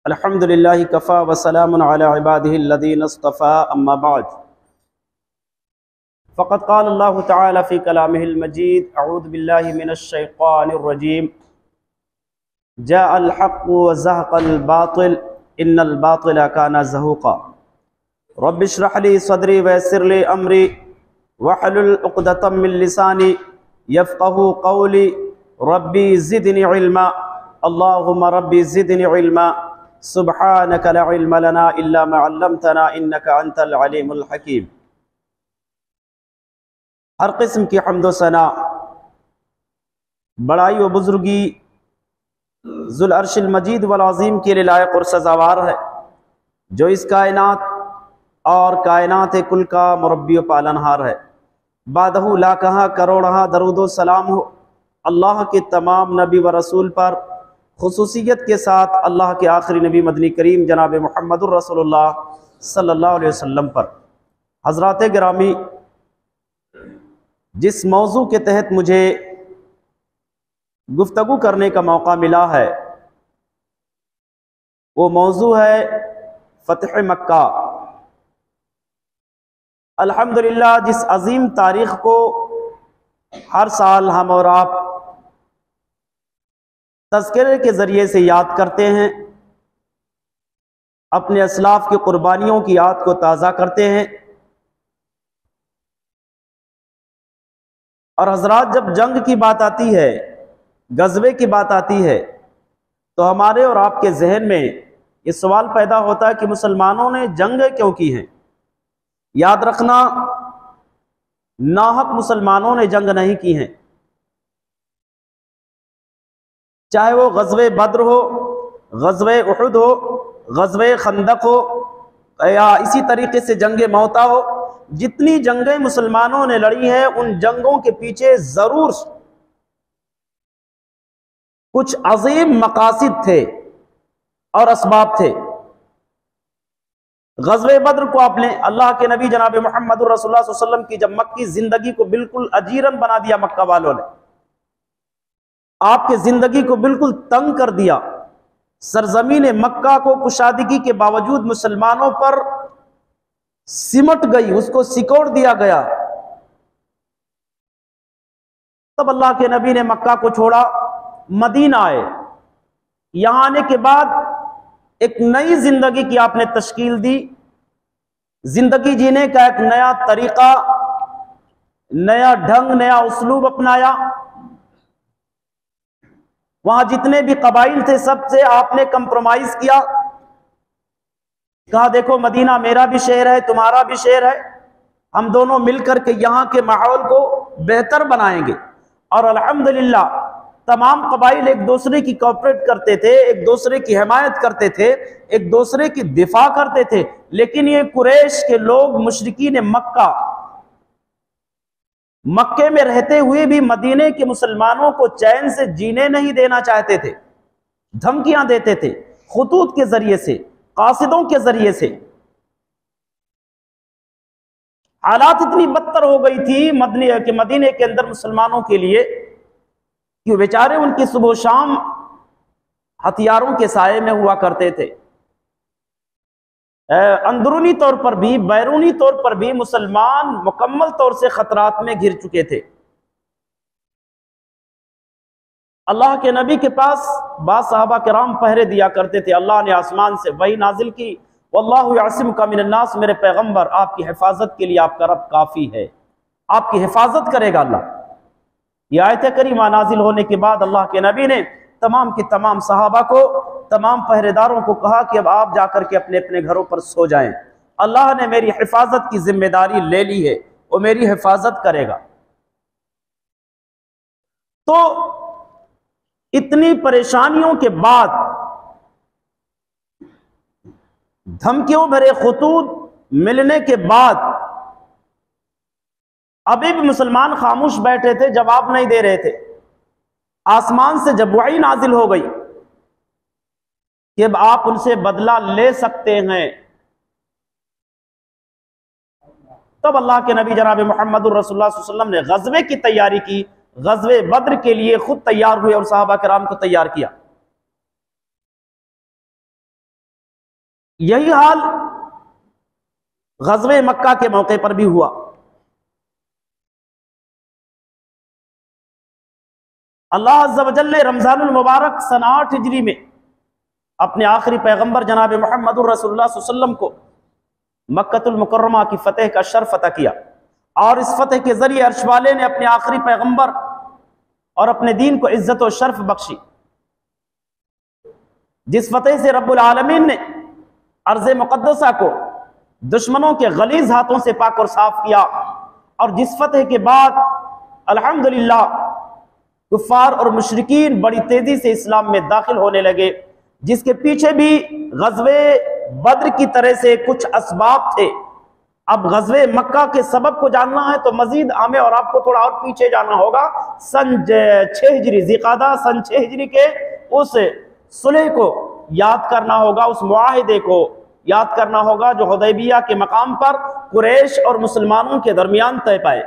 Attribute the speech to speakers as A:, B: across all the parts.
A: अल्हम्दुलिल्लाहि Kaffa व सलामुन अला इबादिहिल्लज़ीना इस्तफ़ा अम्मा बअद फ़क़द क़ाल अल्लाहु तआला फ़ी कलामिहिल मजीद अऊज़ु बिल्लाहि मिनश शैतानिर रजीम जाअल हक़्क़ु व ज़हक़ल बातिल इन्नल बातिला काना ज़हूक़ा रब्बि इश्रह ली सदरी व यस्सिर ली अमरी वहलुल उक़दतम मिन लिसानी यफ़क़हू क़ौली रब्बी ज़िदनी इल्मा अल्लाहुम्मा रब्बी ज़िदनी इल्मा सुब्हानक ला इल्म लना इल्ला मा अल्लमतना इन्नका अंतल अलीमुल हकीम। हर किस्म की हम्द व सना, बड़ाई व बुजुर्गी ज़ुल अर्शिल मजीद वल अज़ीम के लिए लायक और सज़ावार है, जो इस कायनात और कायनात कुल का मुरब्बी व पालनहार है। बादहू ला कहा करोड़हा दरूदो सलाम हो अल्लाह के तमाम नबी व रसूल पर, खुसूसियत के साथ अल्लाह के आखिरी नबी मदनी करीम जनाब मुहम्मदुर रसूलुल्लाह सल्लल्लाहु अलैहि वसल्लम पर। हज़रात गिरामी, जिस मौजू के तहत मुझे गुफ्तगू करने का मौका मिला है वो मौजू है फ़तह मक्का। अल्हम्दुलिल्लाह, जिस अजीम तारीख़ को हर साल हम और आप तज़किरे के ज़रिए से याद करते हैं, अपने असलाफ़ की क़ुरबानियों की याद को ताज़ा करते हैं। और हज़रात, जब जंग की बात आती है, गज़वे की बात आती है, तो हमारे और आपके जहन में ये सवाल पैदा होता है कि मुसलमानों ने जंग क्यों की हैं। याद रखना, नाहक मुसलमानों ने जंग नहीं की हैं। चाहे वो ग़ज़वे बद्र हो, ग़ज़वे उहुद हो, ग़ज़वे खंदक हो, या इसी तरीके से जंग मौता हो, जितनी जंगें मुसलमानों ने लड़ी हैं, उन जंगों के पीछे ज़रूर कुछ अजीम मकासिद थे और असबाब थे। ग़ज़वे बद्र को आपने अल्लाह के नबी जनाब मुहम्मदुर रसूलुल्लाह सल्लल्लाहु अलैहि वसल्लम की जब मक्की ज़िंदगी को बिल्कुल अजीरन बना दिया, मक्का वालों ने आपके ज़िंदगी को बिल्कुल तंग कर दिया, सरजमीन मक्का को कुशादगी के बावजूद मुसलमानों पर सिमट गई, उसको सिकोड़ दिया गया। तब अल्लाह के नबी ने मक्का को छोड़ा, मदीना आए। यहां आने के बाद एक नई जिंदगी की आपने तश्कील दी, जिंदगी जीने का एक नया तरीका, नया ढंग, नया उसलूब अपनाया। वहां जितने भी कबाइल थे सबसे आपने कंप्रोमाइज किया, कहा देखो मदीना मेरा भी शहर है, तुम्हारा भी शहर है, हम दोनों मिलकर के यहाँ के माहौल को बेहतर बनाएंगे। और अल्हम्दुलिल्लाह तमाम कबाइल एक दूसरे की कोऑपरेट करते थे, एक दूसरे की हिमायत करते थे, एक दूसरे की दिफा करते थे। लेकिन ये कुरैश के लोग, मुशरिकीन मक्का, मक्के में रहते हुए भी मदीने के मुसलमानों को चैन से जीने नहीं देना चाहते थे, धमकियां देते थे, खुतूत के जरिए से, कासिदों के जरिए से। हालात इतनी बदतर हो गई थी मदीने के अंदर मुसलमानों के लिए कि बेचारे उनकी सुबह शाम हथियारों के साये में हुआ करते थे। अंदरूनी तौर पर भी, बैरूनी तौर पर भी मुसलमान मुकम्मल तौर से खतरात में घिर चुके थे। अल्लाह के नबी के पास बास सहाबा किराम पहरे दिया करते थे। अल्लाह ने आसमान से वही नाजिल की, वल्लाहु यासिमुका मिनन्नास, मेरे पैगंबर आपकी हिफाजत के लिए आपका रब काफी है, आपकी हिफाजत करेगा अल्लाह। यह आयत करीमा नाजिल होने के बाद अल्लाह के नबी ने तमाम के तमाम सहाबा को, तमाम पहरेदारों को कहा कि अब आप जाकर के अपने अपने घरों पर सो जाएं, अल्लाह ने मेरी हिफाजत की जिम्मेदारी ले ली है, वो मेरी हिफाजत करेगा। तो इतनी परेशानियों के बाद, धमकियों भरे खुतूत मिलने के बाद, अभी भी मुसलमान खामोश बैठे थे, जवाब नहीं दे रहे थे। आसमान से जब वही नाजिल हो गई कि अब आप उनसे बदला ले सकते हैं, तब अल्लाह के नबी जनाब मुहम्मदुर रसूलुल्लाह सल्लल्लाहु अलैहि वसल्लम ने गज़वे की तैयारी की, गज़वे बद्र के लिए खुद तैयार हुए और सहाबा किराम को तैयार किया। यही हाल ग़ज़वे मक्का के मौके पर भी हुआ। अल्लाह अज़्ज़ा व जल्ल ने रमज़ानुल मुबारक सन 8 हिजरी में अपने आखिरी पैगंबर जनाब मुहम्मदुर रसूलुल्लाह सल्लल्लाहु अलैहि वसल्लम को मक्कतुल मुकर्रमा की फतेह का शर्फ अता किया, और इस फतेह के जरिए अर्श वाले ने अपने आखिरी पैगंबर और अपने दीन को इज्जत और शर्फ बख्शी। जिस फतेह से रब्बुल आलमीन ने अर्ज़ मुक़द्दसा को दुश्मनों के गलीज हाथों से पाक और साफ किया, और जिस फतेह के बाद अल्हम्दुलिल्लाह कुफ़ार और मुशरिकीन बड़ी तेजी से इस्लाम में दाखिल होने लगे, जिसके पीछे भी ग़ज़वे बद्र की तरह से कुछ असबाब थे। अब ग़ज़वे मक्का के सबब को जानना है तो मजीद हमें और आपको थोड़ा और पीछे जाना होगा। सन 6 हिजरी ज़िक़ादा सन 6 हिजरी के उस सुलह को याद करना होगा, उस मुआहिदे को याद करना होगा जो हुदैबिया के मकाम पर कुरैश और मुसलमानों के दरमियान तय पाए।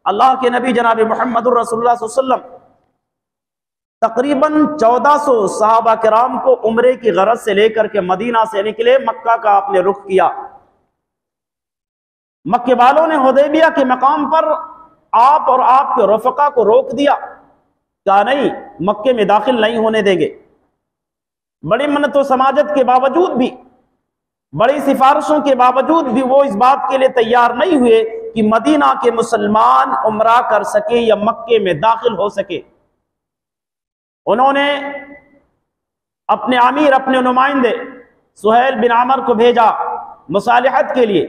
A: अल्लाह के नबी जनाब मुहम्मदुर रसूलुल्लाह सल्लल्लाहु अलैहि वसल्लम तकरीबन 1400 सहाबा किराम को उम्रे की गरज से लेकर के मदीना से निकले, मक्का का आपने रुख किया। मक्के वालों ने हुदैबिया के मकाम पर आप और आपके रफ़का को रोक दिया, कहा नहीं, मक्के में दाखिल नहीं होने देंगे। बड़ी मन्नत व समाजत के बावजूद भी, बड़ी सिफारिशों के बावजूद भी वो इस बात के लिए तैयार नहीं हुए कि मदीना के मुसलमान उम्रा कर सके या मक्के में दाखिल हो सके। उन्होंने अपने आमिर, अपने नुमाइंदे सुहेल बिन आमर को भेजा मुसालिहत के लिए।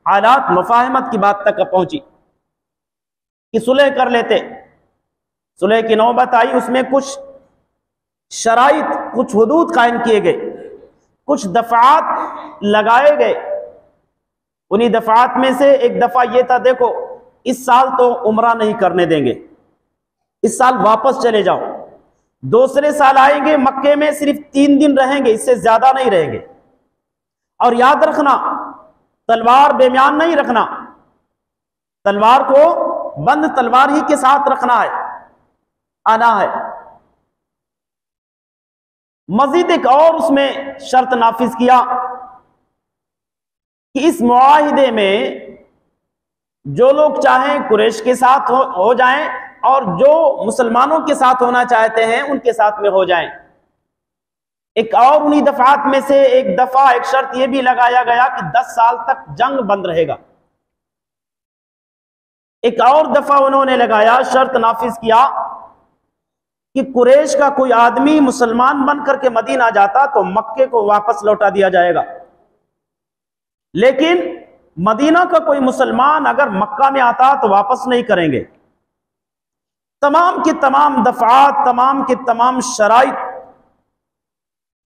A: हालात मुफाहमत की बात तक पहुंची कि सुलह कर लेते। सुलह की नौबत आई, उसमें कुछ शराइत, कुछ हुदूद कायम किए गए, कुछ दफात लगाए गए। उन्हीं दफात में से एक दफा यह था, देखो इस साल तो उम्रा नहीं करने देंगे, इस साल वापस चले जाओ। दूसरे साल आएंगे, मक्के में सिर्फ 3 दिन रहेंगे, इससे ज्यादा नहीं रहेंगे। और याद रखना, तलवार बेम्यान नहीं रखना, तलवार को बंद तलवार ही के साथ रखना है, आना है। मजीद एक और उसमें शर्त नाफिज किया कि इस मुआहिदे में जो लोग चाहें कुरैश के साथ हो जाएं, और जो मुसलमानों के साथ होना चाहते हैं उनके साथ में हो जाएं। एक और उन्हीं दफात में से एक दफा एक शर्त यह भी लगाया गया कि 10 साल तक जंग बंद रहेगा। एक और दफा उन्होंने लगाया, शर्त नाफिज किया कि कुरैश का कोई आदमी मुसलमान बन करके मदीना जाता तो मक्के को वापस लौटा दिया जाएगा, लेकिन मदीना का कोई मुसलमान अगर मक्का में आता तो वापस नहीं करेंगे। तमाम की तमाम दफात, तमाम की तमाम शराइत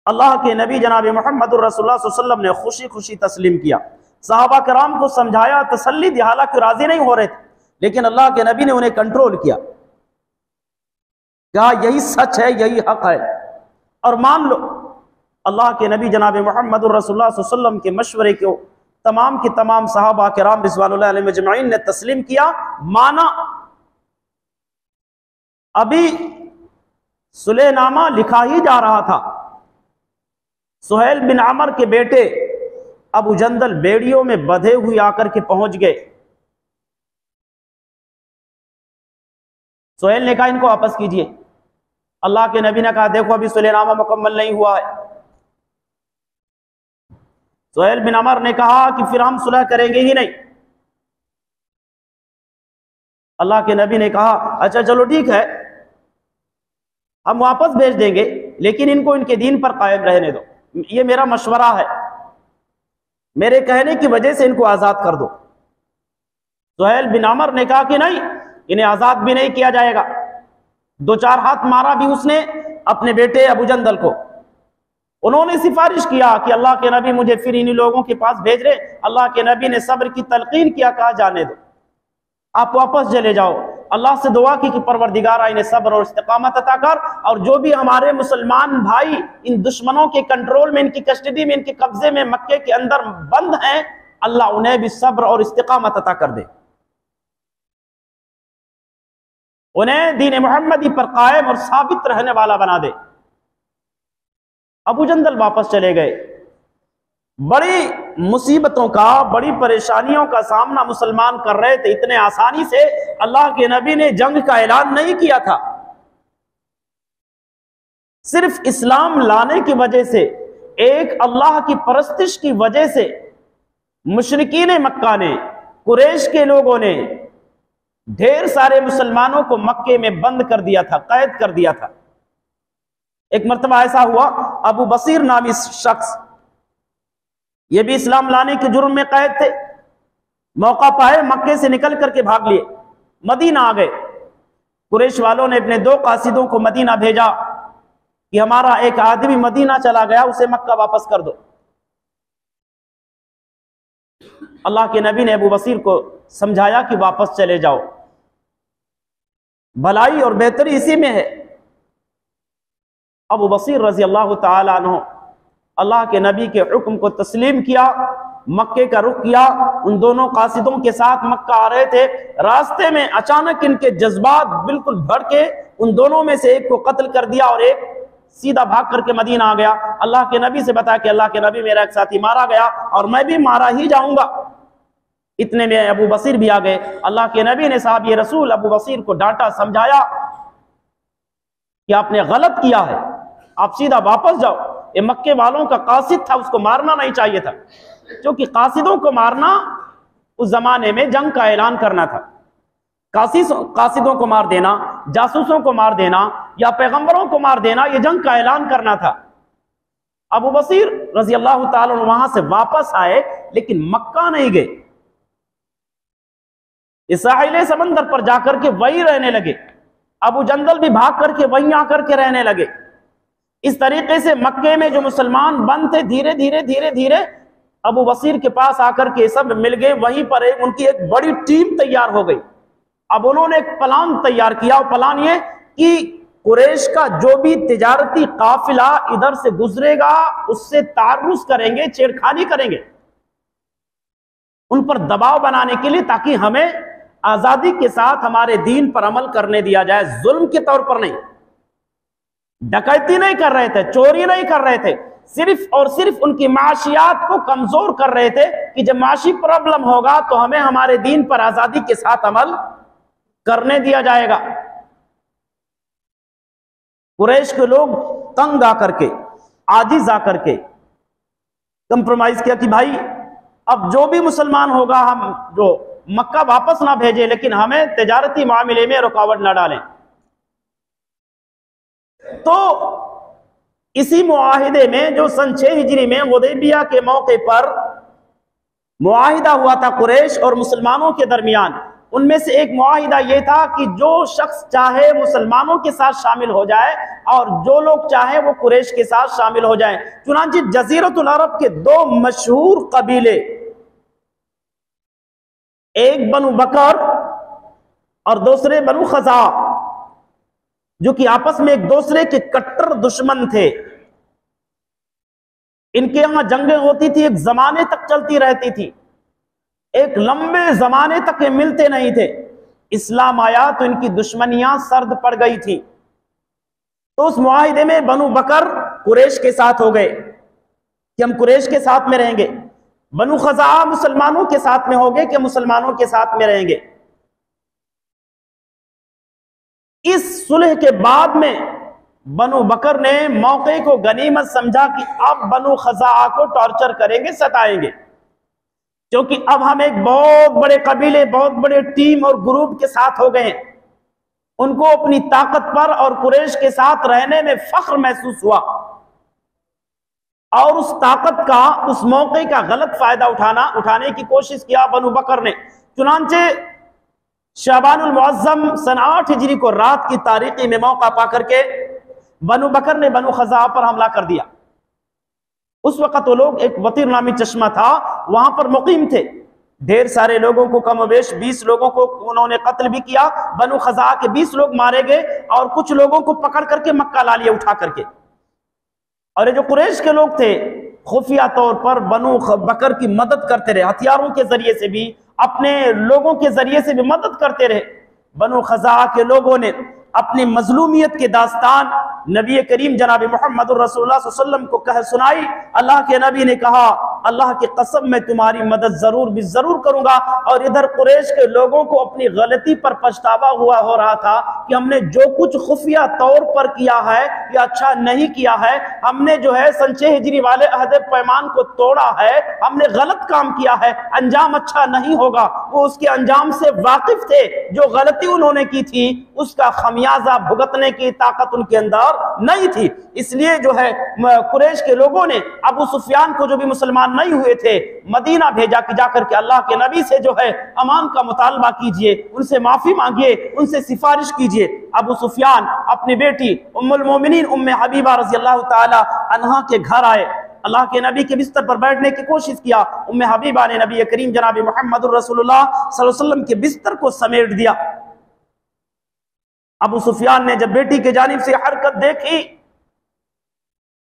A: अल्लाह के नबी जनाब मुहम्मदुर रसूलुल्लाह सल्लल्लाहु अलैहि वसल्लम ने खुशी खुशी तस्लीम किया। सहाबा कराम को समझाया, तसल्ली दी, हालांकि राजी नहीं हो रहे थे, लेकिन अल्लाह के नबी ने उन्हें कंट्रोल किया, कहा यही सच है, यही हक है, और मान लो। अल्लाह के नबी जनाब मुहम्मदुर रसूलुल्लाह सल्लल्लाहु अलैहि वसल्लम के मशवरे को तमाम की तमाम सहाबा किराम रिज़वानुल्लाह अलैहिम अजमईन ने तस्लीम किया, माना। अभी सुलेहनामा लिखा ही जा रहा था। सुहेल बिन आमर के बेटे अबू जंदल बेड़ियों में बंधे हुए आकर के पहुंच गए। सुहेल ने कहा इनको वापस कीजिए। अल्लाह के नबी ने कहा देखो अभी सुलेहनामा मुकम्मल नहीं हुआ है। सुहेल बिन अमर ने कहा कि फिर हम सुलह करेंगे ही नहीं। अल्लाह के नबी ने कहा अच्छा चलो ठीक है, हम वापस भेज देंगे, लेकिन इनको इनके दीन पर कायम रहने दो, ये मेरा मशवरा है, मेरे कहने की वजह से इनको आजाद कर दो। सुहेल बिन अमर ने कहा कि नहीं, इन्हें आजाद भी नहीं किया जाएगा। 2-4 हाथ मारा भी उसने अपने बेटे अबू जंदल को। उन्होंने सिफारिश किया कि अल्लाह के नबी मुझे फिर इन्हीं लोगों के पास भेज रहे। अल्लाह के नबी ने सब्र की तलकीन किया, कहा जाने दो, आप वापस चले जाओ। अल्लाह से दुआ की कि परवरदिगारा इन्हें सब्र और इस्तिकामत अता कर, और जो भी हमारे मुसलमान भाई इन दुश्मनों के कंट्रोल में, इनकी कस्टडी में, इनके कब्जे में मक्के के अंदर बंद हैं, अल्लाह उन्हें भी सब्र और इस्तिकामत अता कर दे, उन्हें दीन मोहम्मदी पर कायम और साबित रहने वाला बना दे। अबू जंदल वापस चले गए। बड़ी मुसीबतों का, बड़ी परेशानियों का सामना मुसलमान कर रहे थे। इतने आसानी से अल्लाह के नबी ने जंग का ऐलान नहीं किया था। सिर्फ इस्लाम लाने की वजह से, एक अल्लाह की परस्तिश की वजह से मुशरिकीन मक्का ने, कुरैश के लोगों ने ढेर सारे मुसलमानों को मक्के में बंद कर दिया था, कैद कर दिया था। एक मर्तबा ऐसा हुआ, अबू बसीर नामी शख्स, ये भी इस्लाम लाने के जुर्म में कैद थे। मौका पाए मक्के से निकल करके भाग लिए, मदीना आ गए। कुरैश वालों ने अपने 2 कासिदों को मदीना भेजा कि हमारा एक आदमी मदीना चला गया, उसे मक्का वापस कर दो। अल्लाह के नबी ने अबू बसीर को समझाया कि वापस चले जाओ, भलाई और बेहतरी इसी में है। अबू बसीर रजी अल्लाह तआला अन्हु अल्लाह के नबी के हुक्म को तस्लीम किया, मक्के का रुख किया। उन दोनों कासिदों के साथ मक्का आ रहे थे। रास्ते में अचानक इनके जज्बात बिल्कुल भर के उन दोनों में से एक को कत्ल कर दिया और एक सीधा भाग करके मदीना आ गया। अल्लाह के नबी से बताया कि अल्लाह के नबी, मेरा एक साथी मारा गया और मैं भी मारा ही जाऊंगा। इतने में अबू बसीर भी आ गए। अल्लाह के नबी ने साहब ये रसूल अबू बसीर को डांटा, समझाया कि आपने गलत किया है, आप सीधा वापस जाओ। ये मक्के वालों का कासिद था, उसको मारना नहीं चाहिए था, क्योंकि कासिदों को मारना उस जमाने में जंग का ऐलान करना था। कासिदों को मार देना, जासूसों को मार देना या पैगंबरों को मार देना, यह जंग का ऐलान करना था। अबू बसीर रजी अल्लाह ताला वहां से वापस आए, लेकिन मक्का नहीं गए। इस साहिल समंदर पर जाकर के वहीं रहने लगे। अबू जंदल भी भाग करके वहीं आकर के रहने लगे। इस तरीके से मक्के में जो मुसलमान बंद थे, धीरे धीरे धीरे धीरे अबू बसीर के पास आकर के सब मिल गए। वहीं पर उनकी एक बड़ी टीम तैयार हो गई। अब उन्होंने एक प्लान तैयार किया, और प्लान ये कि कुरैश का जो भी तिजारती काफिला इधर से गुजरेगा उससे तारुस करेंगे, छेड़खानी करेंगे, उन पर दबाव बनाने के लिए, ताकि हमें आजादी के साथ हमारे दीन पर अमल करने दिया जाए, जुल्म के तौर पर नहीं। डकैती नहीं कर रहे थे, चोरी नहीं कर रहे थे, सिर्फ और सिर्फ उनकी माशियात को कमजोर कर रहे थे कि जब माशी प्रॉब्लम होगा तो हमें हमारे दीन पर आजादी के साथ अमल करने दिया जाएगा। कुरैश के लोग तंग आकर के, आजिज आकर के कंप्रोमाइज किया कि भाई अब जो भी मुसलमान होगा हम जो मक्का वापस ना भेजे, लेकिन हमें तिजारती मामले में रुकावट ना डालें। तो इसी मुआहिदे में जो सन 6 हिजरी में हुदैबिया के मौके पर मुआहिदा हुआ था कुरैश और मुसलमानों के दरमियान, उनमें से एक मुआहिदा यह था कि जो शख्स चाहे मुसलमानों के साथ शामिल हो जाए और जो लोग चाहे वो कुरैश के साथ शामिल हो जाए। चुनांचे जजीरतुल अरब के 2 मशहूर कबीले, एक बनु बकर और दूसरे बनु खज़ा, जो कि आपस में एक दूसरे के कट्टर दुश्मन थे। इनके यहां जंगें होती थी, एक जमाने तक चलती रहती थी, एक लंबे जमाने तक ये मिलते नहीं थे। इस्लाम आया तो इनकी दुश्मनियां सर्द पड़ गई थी। तो उस मुआहिदे में बनु बकर कुरैश के साथ हो गए कि हम कुरैश के साथ में रहेंगे, बनु खज़ा मुसलमानों के साथ में हो गए कि मुसलमानों के साथ में रहेंगे। इस सुलह के बाद में बनु बकर ने मौके को गनीमत समझा कि अब बनु खज़ा को टॉर्चर करेंगे, सताएंगे, क्योंकि अब हम एक बहुत बड़े कबीले, बहुत बड़े टीम और ग्रुप के साथ हो गए। उनको अपनी ताकत पर और कुरैश के साथ रहने में फख्र महसूस हुआ और उस ताकत का, उस मौके का गलत फायदा उठाने की कोशिश किया बनु बकर ने। चुनांचे शाबानुल मुअज्जम सन 8 हिजरी को रात की तारीखी में मौका पाकर के बनु बकर ने बनु खज़ा पर हमला कर दिया। उस वक्त वो लोग, एक वतीर नामी चश्मा था, वहां पर मुकीम थे। ढेर सारे लोगों को, कमोबेश 20 लोगों को उन्होंने कत्ल भी किया। बनु खज़ा के 20 लोग मारे गए और कुछ लोगों को पकड़ करके मक्का ला लिया उठा करके। और ये जो कुरैश के लोग थे, खुफिया तौर पर बनु बकर की मदद करते रहे, हथियारों के जरिए से भी, अपने लोगों के जरिए से भी मदद करते रहे। बनु खज़ा के लोगों ने अपनी मजलूमियत के दास्तान नबी करीम जनाब मुहम्मद रसूलुल्लाह सल्लल्लाहु अलैहि वसल्लम को कह सुनाई। अल्लाह के नबी ने कहा अल्लाह की कसम मैं तुम्हारी मदद जरूर भी जरूर करूंगा। और इधर कुरैश के लोगों को अपनी गलती पर पछतावा हुआ हो रहा था कि हमने जो कुछ खुफिया तौर पर किया है या अच्छा नहीं किया है, हमने जो है सन 6 हिजरी वाले अहद पैमान को तोड़ा है, हमने गलत काम किया है, अंजाम अच्छा नहीं होगा। वो उसके अंजाम से वाकिफ थे, जो गलती उन्होंने की थी उसका खमियाजा भुगतने की ताकत उनके अंदर नहीं थी। इसलिए जो है कुरैश के लोगों ने अबू सुफियान को, जो भी मुसलमान नहीं हुए थे, मदीना भेजा कि जाकर के अल्लाह के नबी से जो है अमान का मुतालबा कीजिए, उनसे माफी मांगिए, उनसे सिफारिश कीजिए। अबू सुफियान अपनी बेटी उम्मुल मोमिनीन उम्मे हबीबा रज़ी अल्लाह ताला अन्हा के घर आए, अल्लाह के नबी के बिस्तर पर बैठने की कोशिश किया। उम्मे हबीबा ने नबी करीम जनाब मुहम्मदुर रसूलुल्लाह सल्लल्लाहु अलैहि वसल्लम के बिस्तर को समेट दिया। अबू सुफियान ने जब बेटी के जानिब से हरकत देखी,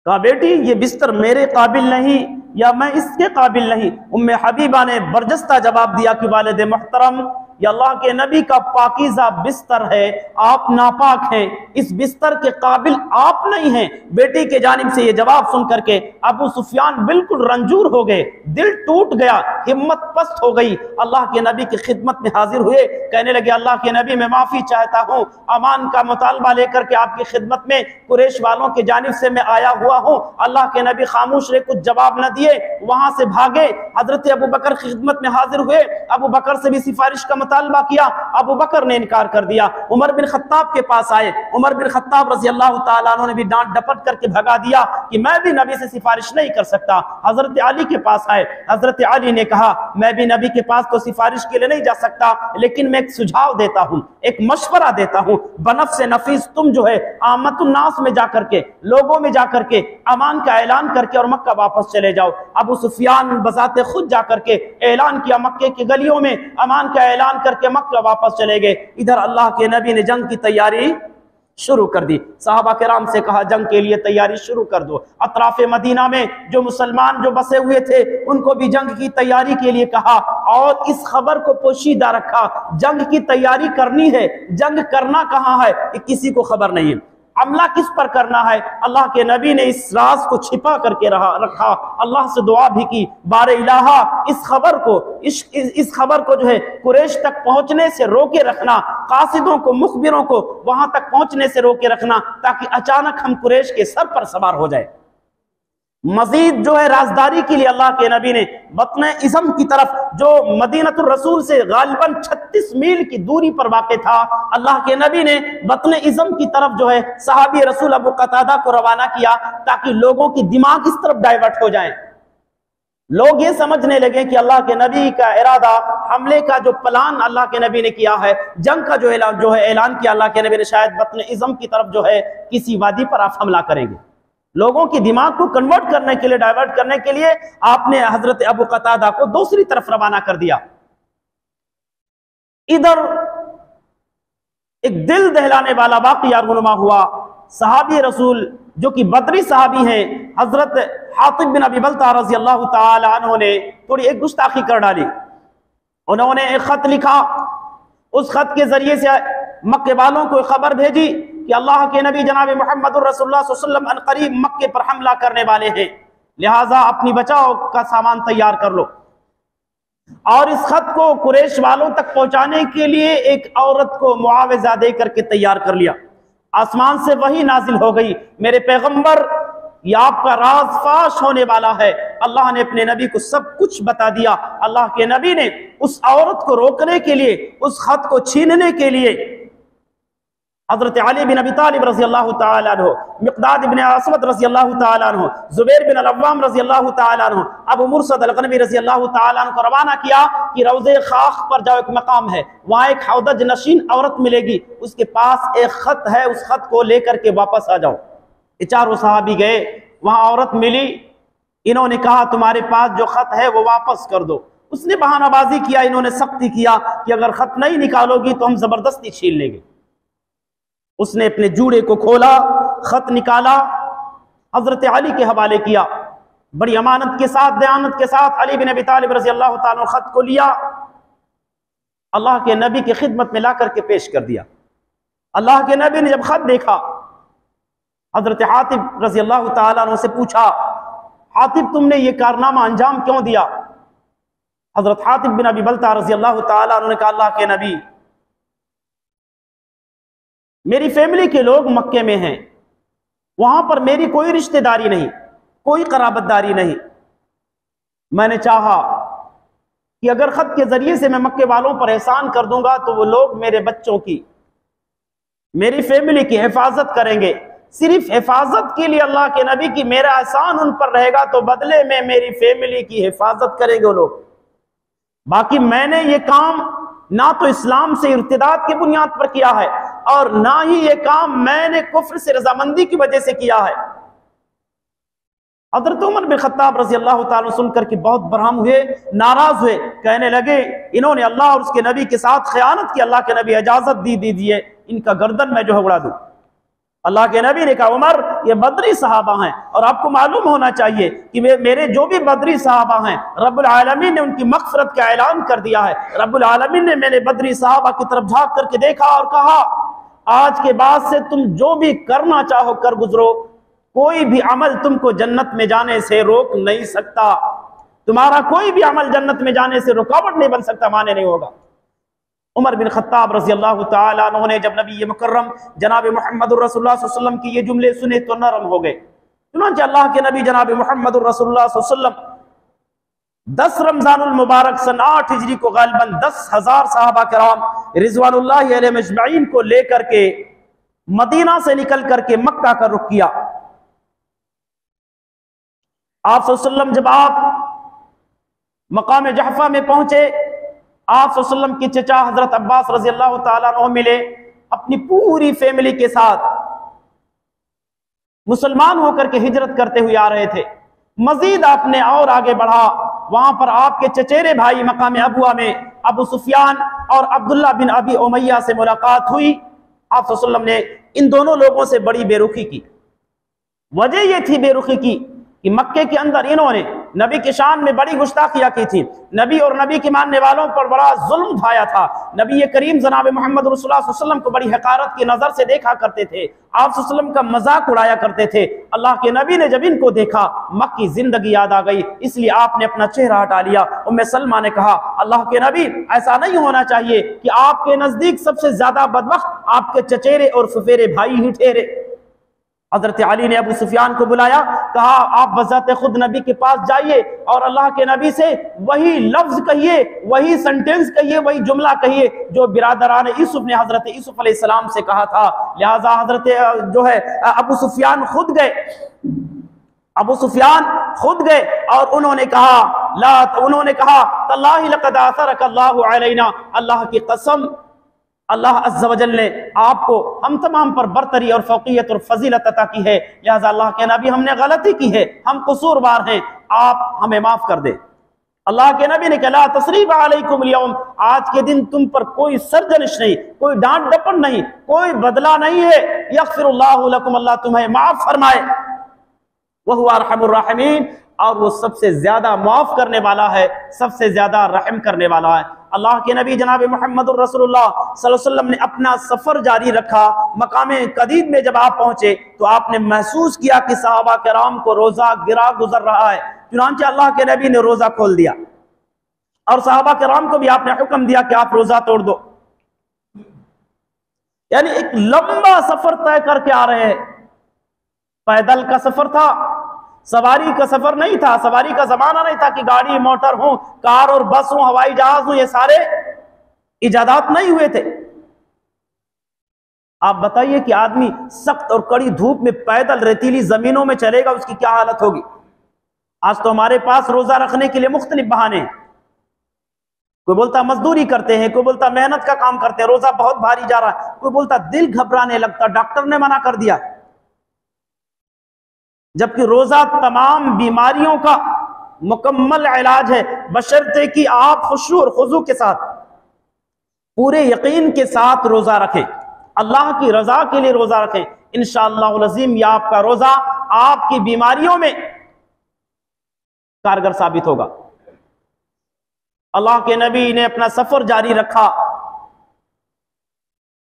A: कहा बेटी ये बिस्तर मेरे काबिल नहीं या मैं इसके काबिल नहीं। उम्मे हबीबा ने बरजस्ता जवाब दिया कि वालिद मोहतरम, ये अल्लाह के नबी का पाकीज़ा बिस्तर है, आप नापाक हैं, इस बिस्तर के काबिल आप नहीं हैं। बेटी के जानिब से ये जवाब सुन करके अबू सुफियान बिल्कुल रंजूर हो गए, दिल टूट गया, हिम्मत पस्त हो गई। अल्लाह के नबी की खिदमत में हाजिर हुए, कहने लगे अल्लाह के नबी मैं माफी चाहता हूँ, अमान का मुतालबा लेकर के आपकी खिदमत में कुरैश वालों की जानिब से मैं आया हुआ हूँ। अल्लाह के नबी खामोश रहे, कुछ जवाब न दिए, वहां से भागे। हजरत अबू बकर की खिदमत में हाजिर हुए, अबू बकर से भी सिफारिश का मुतालबा किया, अबू बकर ने इनकार कर दिया। उमर बिन खत्ताब के पास आए, उमर बिन खत्ताब रज़ी अल्लाह ताला अन्हु ने भी डांट डपट करके भगा दिया कि मैं भी नबी से सिफारिश नहीं कर सकता। हजरत अली के पास आए, हजरत अली ने कहा मैं भी नबी के पास तो सिफारिश के लिए नहीं जा सकता, लेकिन मैं एक सुझाव देता हूँ, एक मशवरा देता हूँ, बनफ से नफीस तुम जो है आमतुन्नास में जाकर के, लोगों में जाकर के अमान का ऐलान करके और मक्का वापस चले जाओ। अबू सुफियान बजाते खुद जाकर के ऐलान किया, मक्के की गलियों में अमान का ऐलान करके मक्का वापस चले गए। इधर अल्लाह के नबी ने जंग की तैयारी शुरू कर दी। सहाबा किराम से कहा जंग के लिए तैयारी शुरू कर दो। अतराफे मदीना में जो मुसलमान जो बसे हुए थे उनको भी जंग की तैयारी के लिए कहा और इस खबर को पोशीदा रखा, जंग की तैयारी करनी है, जंग करना कहाँ है किसी को खबर नहीं है, हमला किस पर करना है। अल्लाह के नबी ने इस राज को छिपा करके रखा, अल्लाह से दुआ भी की, बारे इलाहा इस खबर को इस खबर को जो है कुरैश तक पहुंचने से रोके रखना, कासिदों को मुखबिरों को वहां तक पहुंचने से रोके रखना, ताकि अचानक हम कुरैश के सर पर सवार हो जाए। मजीद जो है राजदारी के लिए अल्लाह के नबी ने बतन इज़म की तरफ, जो मदीनतुर रसूल से गालिबन 36 मील की दूरी पर वाक़ था, अल्लाह के नबी ने बतन इज़म की तरफ जो है सहाबी रसूल अबू कतादा को रवाना किया, ताकि लोगों की दिमाग इस तरफ डाइवर्ट हो जाए, लोग ये समझने लगे कि अल्लाह के नबी का इरादा, हमले का जो प्लान अल्लाह के नबी ने किया है, जंग का जो है ऐलान किया अल्लाह के नबी ने, शायद बतन इज़म की तरफ जो है किसी वादी पर आप हमला करेंगे। लोगों की दिमाग को कन्वर्ट करने के लिए, डाइवर्ट करने के लिए आपने हजरत अबू कतादा को दूसरी तरफ रवाना कर दिया। इधर एक दिल दहलाने वाला वाक़या रुनुमा हुआ। सहाबी रसूल जो कि बदरी सहाबी हैं, हजरत हातिब बिन अबी बल्ता रज़ी अल्लाह ताला अन्हु ने थोड़ी एक गुस्ताखी कर डाली। उन्होंने एक खत लिखा, उस खत के जरिए से मक्के वालों को खबर भेजी कि अल्लाह के नबी जनाब मुहम्मदुर रसूलुल्लाह सल्लल्लाहु अलैहि वसल्लम अनकरीब मक्के पर हमला करने वाले हैं, लिहाजा अपनी बचाव का सामान तैयार कर लो। और इस खत को कुरैश वालों तक पहुंचाने के लिए एक औरत को मुआवजा दे करके तैयार कर लिया। आसमान से वही नाजिल हो गई, मेरे पैगंबर ये आपका राज फाश होने वाला है। अल्लाह ने अपने नबी को सब कुछ बता दिया। अल्लाह के नबी ने उस औरत को रोकने के लिए, उस खत को छीनने के लिए हजरत अली बिन अबी तालिब रज़ी अल्लाह ताला अन्हु, मिक़दाद इब्न असवद रज़ी अल्लाह ताला अन्हु, ज़ुबैर बिन अल-अव्वाम रज़ी अल्लाह ताला अन्हु, अबू मुर्सद अल-गनवी रज़ी अल्लाह ताला अन्हु को रवाना किया कि रौज़े खाख पर जाओ, एक मकाम है, वहाँ एक हौदज नशीन औरत मिलेगी, उसके पास एक खत है, उस खत को लेकर के वापस आ जाओ। ये चारों सहाबी गए, वहाँ औरत मिली, इन्होंने कहा तुम्हारे पास जो खत है वो वापस कर दो। उसने बहानाबाजी किया, इन्होंने सख्ती किया कि अगर खत नहीं निकालोगी तो हम जबरदस्ती छीन लेंगे। उसने अपने जूड़े को खोला, खत निकाला, हजरत अली के हवाले किया, बड़ी अमानत के साथ, दयानत के साथ अली बिन अबी तालिब रज़ी अल्लाह ताला खत को लिया, अल्लाह के नबी की खिदमत में ला करके पेश कर दिया। अल्लाह के नबी ने जब खत देखा, हजरत हातिब रज़ी अल्लाह ताला से पूछा, हातिब तुमने ये कारनामा अंजाम क्यों दिया? हजरत हातिब बिन अबी बल्ता रजी अल्लाह ताला अन्हु ने कहा, अल्लाह के नबी, मेरी फैमिली के लोग मक्के में हैं, वहां पर मेरी कोई रिश्तेदारी नहीं, कोई कराबतदारी नहीं। मैंने चाहा कि अगर खत के जरिए से मैं मक्के वालों पर एहसान कर दूंगा तो वो लोग मेरे बच्चों की, मेरी फैमिली की हिफाजत करेंगे। सिर्फ हिफाजत के लिए अल्लाह के नबी की मेरा एहसान उन पर रहेगा तो बदले में मेरी फैमिली की हिफाजत करेंगे वो लोग। बाकी मैंने ये काम ना तो इस्लाम से इर्तिदाद की बुनियाद पर किया है और ना ही ये काम मैंने कुफ्र से रजामंदी की वजह से किया है। हज़रत उमर बिन खत्ताब रजी अल्लाह ताला सुनकर के बहुत बरहम हुए, नाराज हुए, कहने लगे इन्होंने अल्लाह और उसके नबी के साथ खयानत की, अल्लाह के नबी इजाजत दी दीजिए इनका गर्दन में जो है उड़ा दूं। अल्लाह के नबी ने कहा, उमर ये बदरी सहाबा हैं और आपको मालूम होना चाहिए कि मेरे जो भी बदरी सहाबा हैं रब्बुल आलमीन ने उनकी मग़फ़िरत का ऐलान कर दिया है। रब्बुल आलमीन ने मेरे बदरी सहाबा की तरफ झांक करके देखा और कहा, आज के बाद से तुम जो भी करना चाहो कर गुजरो, कोई भी अमल तुमको जन्नत में जाने से रोक नहीं सकता, तुम्हारा कोई भी अमल जन्नत में जाने से रुकावट नहीं बन सकता, माने नहीं होगा। उमर बिन खत्ताब रजी अल्लाह ताला अन्हु ने जब नबी मुकर्रम जनाब मुहम्मदुर रसूलुल्लाह सल्लल्लाहु अलैहि वसल्लम की ये जुमले सुने तो नरम हो गए। चुनांचे अल्लाह के नबी जनाब मुहम्मदुर रसूलुल्लाह सल्लल्लाहु अलैहि वसल्लम 10 रमजानुल मुबारक सन 8 हिजरी को गालिबन 10,000 सहाबा किराम रिजवानुल्लाहि अलैहिम अजमईन को लेकर के मदीना से निकल करके मक्का का रुख किया। आप सल्लल्लाहु अलैहि वसल्लम जब आप मकाम जहफा में पहुंचे, आप सल्लल्लाहु अलैहि वसल्लम के चचा हजरत अब्बास रजी अल्लाह ताला अन्हु मिले, अपनी पूरी फैमिली के साथ मुसलमान होकर के हिजरत करते हुए आ रहे थे। मजीद आपने और आगे बढ़ा, वहां पर आपके चचेरे भाई मकाम अबुआ में अबू सुफियान और अब्दुल्ला बिन अबी उमैया से मुलाकात हुई। आप सल्लल्लाहु अलैहि वसल्लम ने इन दोनों लोगों से बड़ी बेरुखी की। वजह यह थी बेरुखी की कि मक्के के अंदर इन्होंने नबी की शान में बड़ी गुस्ताखियां की थी, नबी और नबी के मानने वालों पर बड़ा जुल्म उठाया था। नबी करीम जनाब मोहम्मद रसूलुल्लाह सल्लल्लाहु अलैहि वसल्लम को बड़ी हकारत की नजर से देखा करते थे, आप सल्लल्लाहु अलैहि वसल्लम का मजाक उड़ाया करते थे। अल्लाह के नबी ने जब इनको देखा मक्की जिंदगी याद आ गई, इसलिए आपने अपना चेहरा हटा लिया। उम्मे सलमा ने कहा, अल्लाह के नबी ऐसा नहीं होना चाहिए कि आपके नजदीक सबसे ज्यादा बदबख्त आपके चचेरे और फुफेरे भाई ही ठहरे। हजरत अली ने अबू सुफियान को बुलाया, कहा आप बजाते खुद नबी के पास जाइए और अल्लाह के नबी से वही लफ्ज कहिए, वही सेंटेंस कहिए, वही जुमला कहिए जो बिरादरान यूसुफ ने हजरत यूसुफ अलैहिस्सलाम से कहा था। लिहाजा हजरत जो है अबू सुफियान खुद गए, अबू सुफियान खुद गए और उन्होंने कहा तल्लाहि लक़द आसरक अल्लाहु अलैना, अल्लाह की कसम अल्लाह अज़्ज़ व जल ने आपको हम तमाम पर बरतरी और फौकियत और फजीलत अता की है। लिहाजा अल्लाह के नबी हमने गलती की है, हम कसूरवार हैं, आप हमें माफ कर दे। अल्लाह के नबी ने कहा तसरीब अलैकुम यौम, आज के दिन तुम पर कोई सरजनिश नहीं, कोई डांट डपट नहीं, कोई बदला नहीं है। यग़फिरुल्लाहु लकुम, अल्लाह तुम्हें माफ फरमाए। वह हुवा अरहमुर राहिमीन, और वो सबसे ज्यादा माफ करने वाला है, सबसे ज्यादा रहम करने वाला है। अल्लाह के नबी जनाब मुहम्मदुर रसूलुल्लाह सल्लल्लाहु अलैहि वसल्लम ने अपना सफर जारी रखा। मकाम कदीद में जब आप पहुंचे तो आपने महसूस किया कि सहाबा किराम को रोजा गिरा गुजर रहा है। चुनांचे अल्लाह के नबी ने रोजा खोल दिया और सहाबा किराम को भी आपने हुक्म दिया कि आप रोजा तोड़ दो। यानी एक लंबा सफर तय करके आ रहे हैं। पैदल का सफर था, सवारी का सफर नहीं था। सवारी का जमाना नहीं था कि गाड़ी मोटर हो, कार और बस हो, हवाई जहाज हो, ये सारे इजादात नहीं हुए थे। आप बताइए कि आदमी सख्त और कड़ी धूप में पैदल रेतीली जमीनों में चलेगा, उसकी क्या हालत होगी। आज तो हमारे पास रोजा रखने के लिए मुख्तलिफ बहाने हैं। कोई बोलता मजदूरी करते हैं, कोई बोलता मेहनत का काम करते हैं, रोजा बहुत भारी जा रहा है, कोई बोलता दिल घबराने लगता, डॉक्टर ने मना कर दिया। जबकि रोजा तमाम बीमारियों का मुकम्मल इलाज है, बशर्ते कि आप खुशू और खुजू के साथ पूरे यकीन के साथ रोजा रखें, अल्लाह की रजा के लिए रोजा रखें। इंशाअल्लाह अज़ीम या आपका रोजा आपकी बीमारियों में कारगर साबित होगा। अल्लाह के नबी ने अपना सफर जारी रखा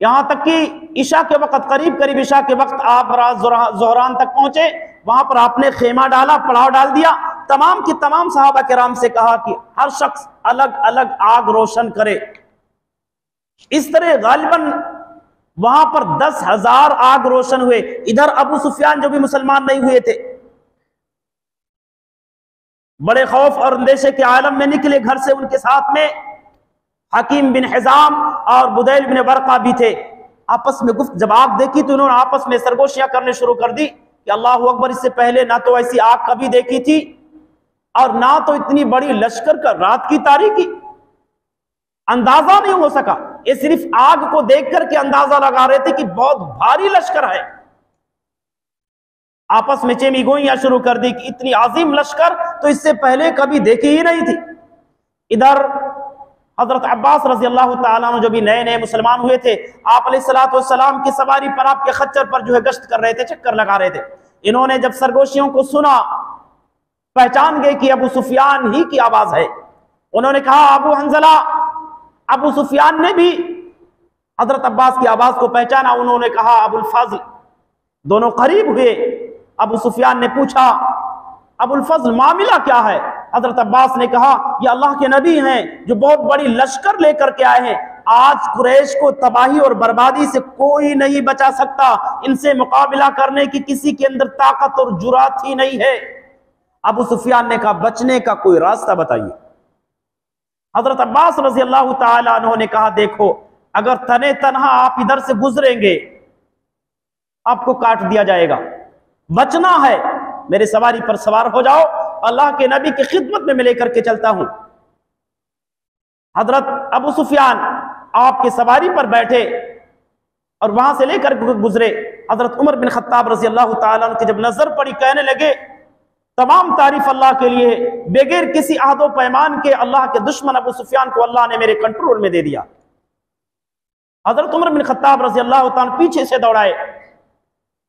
A: यहाँ तक कि ईशा के वक्त, करीब करीब ईशा के वक्त आप रात ज़ोहरान तक पहुंचे। वहां पर आपने खेमा डाला, पड़ाव डाल दिया। तमाम की तमाम सहाबा किराम से कहा कि हर शख्स अलग अलग आग रोशन करे। इस तरह गालिबन वहां पर 10,000 आग रोशन हुए। इधर अबू सुफियान जो भी मुसलमान नहीं हुए थे, बड़े खौफ और अंदेशे के आलम में निकले घर से। उनके साथ में हकीम बिन हिजाम और बुदैल बिन वर्का भी थे। आपस में गुफ्त जब आग देखी तो उन्होंने आपस में सरगोशियां करने शुरू कर दी कि अल्लाह अकबर, इससे पहले ना तो ऐसी आग कभी देखी थी और ना तो इतनी बड़ी लश्कर का रात की तारीकी। अंदाजा नहीं हो सका, ये सिर्फ आग को देख करके अंदाजा लगा रहे थे कि बहुत भारी लश्कर है। आपस में चेमी गोइयां शुरू कर दी कि इतनी अजीम लश्कर तो इससे पहले कभी देखी ही नहीं थी। इधर हजरत अब्बास रजी अल्लाह ताला अन्हु जो भी नए नए मुसलमान हुए थे, आप अलैहिस्सलातु वस्सलाम की सवारी पर, आपके खच्चर पर जो है गश्त कर रहे थे, चक्कर लगा रहे थे। इन्होंने जब सरगोशियों को सुना, पहचान गए कि अबू सुफियान ही की आवाज है। उन्होंने कहा अबू हंजला। अबू सुफियान ने भी हजरत अब्बास की आवाज को पहचाना। उन्होंने कहा अबुल फजल। दोनों करीब हुए। अबू सुफियान ने पूछा अबुल फजल मामला क्या है? हजरत अब्बास ने कहा ये अल्लाह के नबी हैं जो बहुत बड़ी लश्कर लेकर के आए हैं। आज कुरैश को तबाही और बर्बादी से कोई नहीं बचा सकता। इनसे मुकाबला करने की किसी के अंदर ताकत और जुरात ही नहीं है। अबू सुफियान ने कहा बचने का कोई रास्ता बताइए। हजरत अब्बास रजी अल्लाह ताला अन्हु ने कहा देखो, अगर तने तनहा आप इधर से गुजरेंगे आपको काट दिया जाएगा। बचना है, मेरे सवारी पर सवार हो जाओ, अल्लाह के नबी की खिदमत में मैं लेकर के चलता हूं। हजरत अबू सुफियान आपके सवारी पर बैठे और वहां से लेकर गुजरे। हजरत उमर बिन खत्ताब रजी अल्लाह ताला अन्हु की जब नजर पड़ी, कहने लगे तमाम तारीफ अल्लाह के लिए, बगैर किसी आहदो पैमान के अल्लाह के दुश्मन अबू सुफियान को अल्लाह ने मेरे कंट्रोल में दे दिया। हजरत उमर बिन खत्ताब रजी अल्लाह ताला पीछे से दौड़ाए।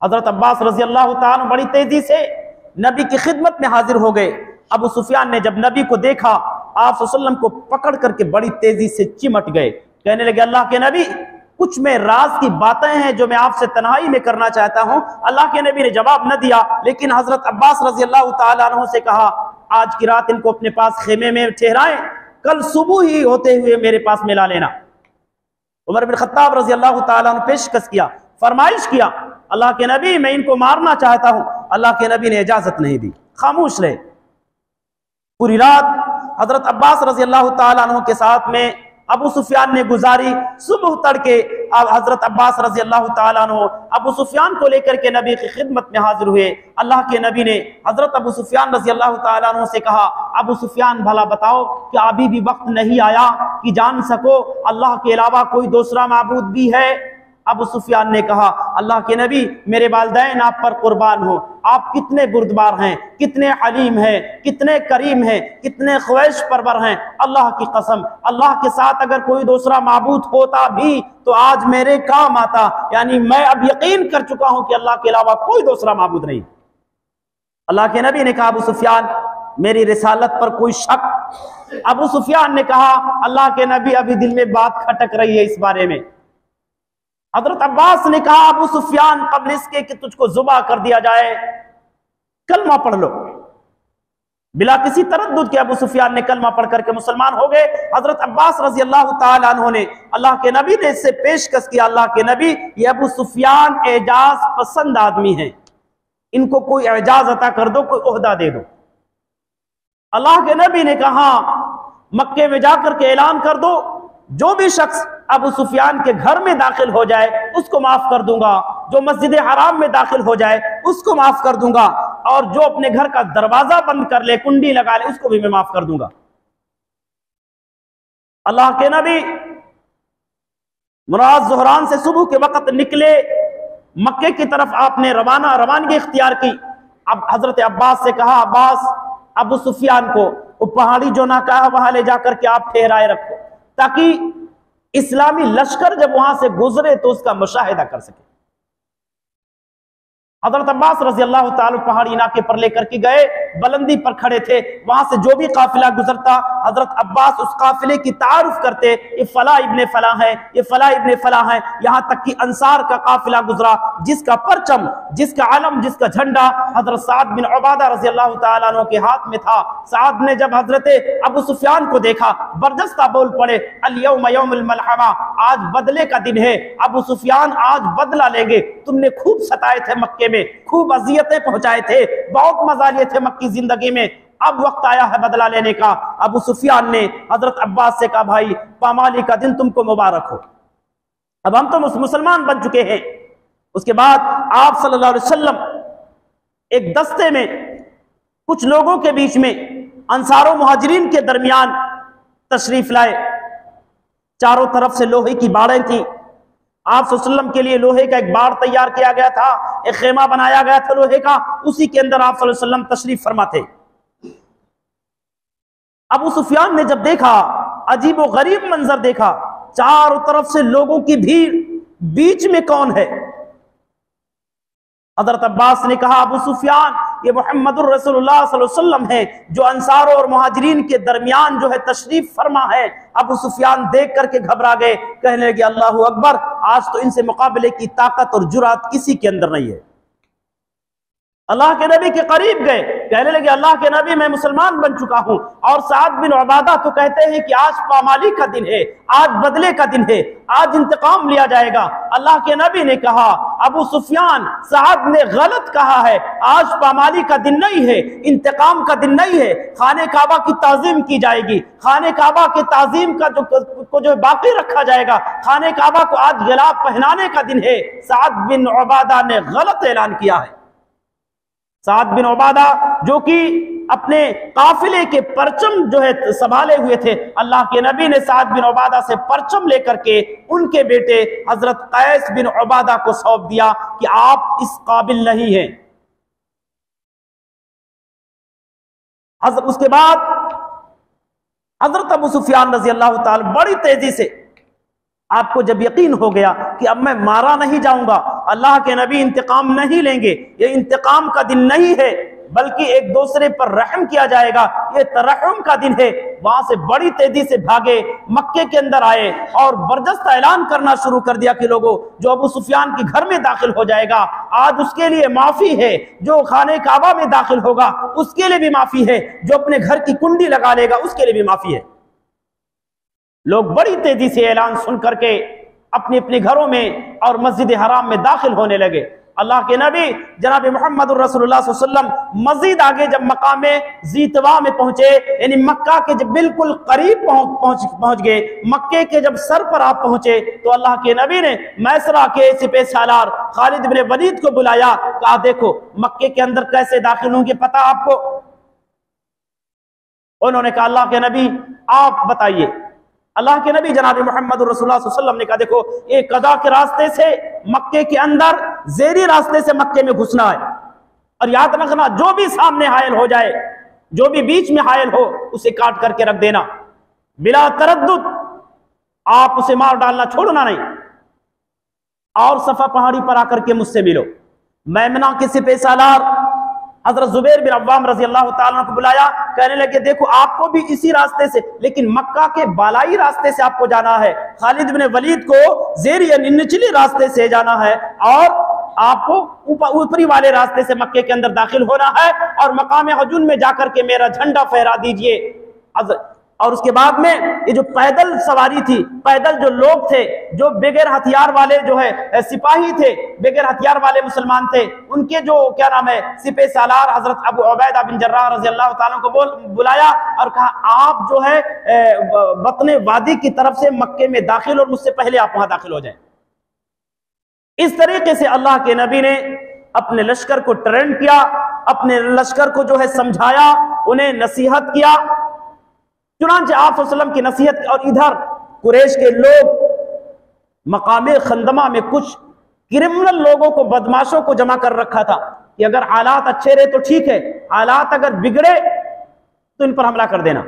A: हजरत अब्बास रजी अल्लाह ताला बड़ी तेजी से नबी की खिदमत में हाजिर हो गए। अबू सुफियान ने जब नबी को देखा, आप सल्लल्लाहु अलैहि वसल्लम को पकड़ करके बड़ी तेजी से चिमट गए। कहने लगे अल्लाह के नबी, कुछ में राज की बातें हैं जो मैं आपसे तन्हाई में करना चाहता हूं। अल्लाह के नबी ने जवाब न दिया, लेकिन हजरत अब्बास रजी अल्लाह ताला अन्हु से कहा आज की रात इनको अपने पास खेमे में ठहराएं, कल सुबह ही होते हुए मेरे पास मिला लेना। उमर बिन खत्ताब रजी अल्लाह ताला अन्हु पेशकश किया, फरमाइश किया, अल्लाह के नबी मैं इनको मारना चाहता हूं। अल्लाह के नबी ने इजाजत नहीं दी, खामोश रहे। पूरी रात हजरत अब्बास रजी अल्लाह ताला अन्हु के साथ में अबू सुफियान ने गुजारी। सुबह तड़के हजरत अब्बास रजी अल्लाह ताला अन्हु अबू सुफियान को लेकर के नबी की खिदमत में हाजिर हुए। अल्लाह के नबी ने हजरत अबू सुफियान रजी अल्लाह ताला अन्हु से कहा अबू सुफियान भला बताओ कि अभी भी वक्त नहीं आया कि जान सको अल्लाह के अलावा कोई दूसरा माबूद भी है? अबू सुफियान ने कहा अल्लाह के नबी मेरे वालिदैन आप पर कुर्बान हो, आप कितने बुर्दबार हैं, कितने हलीम हैं, कितने करीम हैं, कितने ख्वाहिश परवर हैं। अल्लाह की कसम, अल्लाह के साथ अगर कोई दूसरा माबूद होता भी तो आज मेरे काम आता। यानी मैं अब यकीन कर चुका हूं कि अल्लाह के अलावा कोई दूसरा माबूद नहीं। अल्लाह के नबी ने कहा अबू सुफियान मेरी रिसालत पर कोई शक? अबू सुफियान ने कहा अल्लाह के नबी अभी दिल में बात खटक रही है इस बारे में। हजरत अब्बास ने कहा अबू सुफियान कबल इसके कि तुझको जुबा कर दिया जाए कलमा पढ़ लो। बिला किसी तरद्दुद के अबू सुफियान ने कलमा पढ़ करके मुसलमान हो गए। हजरत अब्बास रजी अल्लाह ताला अन्हु ने अल्लाह के नबी ने इससे पेशकश किया, अल्लाह के नबी ये अबू सुफियान एजाज पसंद आदमी हैं, इनको कोई एजाज अता कर दो, कोई ओहदा दे दो। अल्लाह के नबी ने कहा मक्के में जाकर के ऐलान कर दो जो भी शख्स अबू सुफियान के घर में दाखिल हो जाए उसको माफ कर दूंगा, जो मस्जिद हराम में दाखिल हो जाए उसको माफ कर दूंगा, और जो अपने घर का दरवाजा बंद कर ले, कुंडी लगा ले, उसको भी मैं माफ कर दूंगा। अल्लाह के नबी मुराद ज़ोहरान से सुबह के वक्त निकले, मक्के की तरफ आपने रवानगी इख्तियार की। अब हजरत अब्बास से कहा अब्बास अबू सुफियान को वो पहाड़ी जो ना कहा वहां ले जाकर के आप ठहराए रखो, ताकि इस्लामी लश्कर जब वहां से गुजरे तो उसका मुशाहिदा कर सके। हजरत अब्बास रजी अल्लाह ताला पहाड़ी इलाके पर लेकर के गए, बुलंदी पर खड़े थे, वहां से जो भी काफिला गुजरता हजरत अब्बास उस काफिले की तारुफ करते, ये फला इब्ने फला है, ये फला इब्ने फला है, यहां तक कि अंसार का काफिला गुजरा जिसका परचम, जिसका अलम, जिसका झंडा हजरत साद बिन उबादा रज़ी अल्लाह तआला अन्हु के हाथ में था। साद ने जब हजरत अबू सुफियान को देखा, बरजस्ता बोल पड़े, अल यौम यौमुल मलहमा, आज बदले का दिन है, अबू सुफियान आज बदला लेंगे। तुमने खूब सताए थे मक्के में, खूब अजियतें पहुंचाए थे, बहुत मजा लिए थे मक्की जिंदगी में, अब वक्त आया है बदला लेने का। अबू सुफियान ने हजरत अब्बास से कहा, भाई पामाली का दिन तुमको मुबारक हो, अब हम तो मुसलमान बन चुके हैं। उसके बाद आप सल्लल्लाहु अलैहि वसल्लम एक दस्ते में कुछ लोगों के बीच में अंसार मुहाजिरीन के दरमियान तशरीफ लाए। चारों तरफ से लोहे की बाड़ें थी। आप सल्लल्लाहु अलैहि वसल्लम के लिए लोहे का एक बाड़ तैयार किया गया था, एक खेमा बनाया गया था लोहे का, उसी के अंदर आप सल्लल्लाहु अलैहि वसल्लम तशरीफ फरमा थे। अबू सुफियान ने जब देखा, अजीब व गरीब मंजर देखा, चारों तरफ से लोगों की भीड़, बीच में कौन है? हजरत अब्बास ने कहा, अबू सुफियान, ये मुहम्मदुर रसूलुल्लाह सल्लल्लाहु अलैहि वसल्लम है जो अंसार और मुहाजिरीन के दरमियान जो है तशरीफ फरमा है। अबू सुफियान देख करके घबरा गए, कहने लगे, अल्लाहु अकबर, आज तो इनसे मुकाबले की ताकत और जुरात किसी के अंदर नहीं है। अल्लाह के नबी के करीब गए, कहने लगे, अल्लाह के नबी, मैं मुसलमान बन चुका हूं, और साद बिन उबादा तो कहते हैं कि आज पामाली का दिन है, आज बदले का दिन है, आज इंतकाम लिया जाएगा। अल्लाह के नबी ने कहा, अबू सुफियान, साद ने गलत कहा है, आज पामाली का दिन नहीं है, इंतकाम का दिन नहीं है, खाने काबा की ताजीम की जाएगी, खाने काबा के ताजीम का जो बाकी रखा जाएगा, खाने काबा को आज गिलाफ पहनाने का दिन है। साद बिन उबादा ने गलत ऐलान किया है। साद बिन उबादा जो कि अपने काफिले के परचम जो है संभाले हुए थे, अल्लाह के नबी ने साद बिन उबादा से परचम लेकर के उनके बेटे हजरत कैस बिन उबादा को सौंप दिया कि आप इस काबिल नहीं हैं। उसके बाद हजरत अबू सुफियान रजी अल्लाह ताला बड़ी तेजी से, आपको जब यकीन हो गया कि अब मैं मारा नहीं जाऊंगा, अल्लाह के नबी इंतकाम नहीं लेंगे, ये इंतकाम का दिन नहीं है बल्कि एक दूसरे पर रहम किया जाएगा, ये तरहम का दिन है, वहां से बड़ी तेजी से भागे, मक्के के अंदर आए और बर्जस्त ऐलान करना शुरू कर दिया कि लोगों, जो अबू सुफियान के घर में दाखिल हो जाएगा आज उसके लिए माफी है, जो खाने काबा में दाखिल होगा उसके लिए भी माफी है, जो अपने घर की कुंडी लगा लेगा उसके लिए भी माफी है। लोग बड़ी तेजी से ऐलान सुन करके अपने अपने घरों में और मस्जिद हराम में दाखिल होने लगे। अल्लाह के नबी जनाब मोहम्मद रसूलुल्लाह सल्लल्लाहु अलैहि वसल्लम मस्जिद आगे जब मकाम ज़ीतवा में पहुंचे, यानी मक्का के जब बिल्कुल करीब पहुंच गए, मक्के के जब सर पर आप पहुंचे, तो अल्लाह के नबी ने मैसरा के सिपह सालार खालिद बिन वलीद को बुलाया, कहा, देखो मक्के के अंदर कैसे दाखिल होंगे पता आपको? उन्होंने कहा, अल्लाह के नबी आप बताइए। अल्लाह के नबी जनाब मोहम्मद रसूलुल्लाह सल्लल्लाहु अलैहि वसल्लम ने कहा, देखो ये कदा के रास्ते से मक्के के अंदर ज़ेरी रास्ते से मक्के में घुसना है, और याद रखना जो भी सामने हायल हो जाए, जो भी बीच में हायल हो, उसे काट करके रख देना, बिला तरद्दुद आप उसे मार डालना, छोड़ना नहीं। और सफा पहाड़ी पर आकर के मुझसे मिलो। मैमना के सिपह सालार हजरत जुबैर बिन अव्वाम रजी अल्लाह ताला को बुलाया, कहने लगे, देखो आपको भी इसी रास्ते से, लेकिन मक्का के बालाई रास्ते से आपको जाना है, खालिद बिन वलीद को ज़ेरी यानी निचले रास्ते से जाना है, और आपको ऊपरी वाले रास्ते से मक्के के अंदर दाखिल होना है, और मकाम हजून में जाकर के मेरा झंडा फहरा दीजिए। और उसके बाद में ये जो पैदल सवारी थी, पैदल जो लोग थे, जो बगैर हथियार वाले जो है सिपाही थे, बगैर हथियार वाले मुसलमान थे, उनके जो क्या नाम है सिपह सालार हजरत अबू उबैदा बिन जर्राह रजी अल्लाह ताला को बुलाया और कहा, आप जो है बतने वादी की तरफ से मक्के में दाखिल, और मुझसे पहले आप वहां दाखिल हो जाए। इस तरीके से अल्लाह के नबी ने अपने लश्कर को ट्रेन किया, अपने लश्कर को जो है समझाया, उन्हें नसीहत किया। चुनांचे आप वसल्लम की नसीहत, और इधर कुरैश के लोग मकामे खंदमा में कुछ क्रिमिनल लोगों को, बदमाशों को जमा कर रखा था कि अगर हालात अच्छे रहे तो ठीक है, हालात अगर बिगड़े तो इन पर हमला कर देना।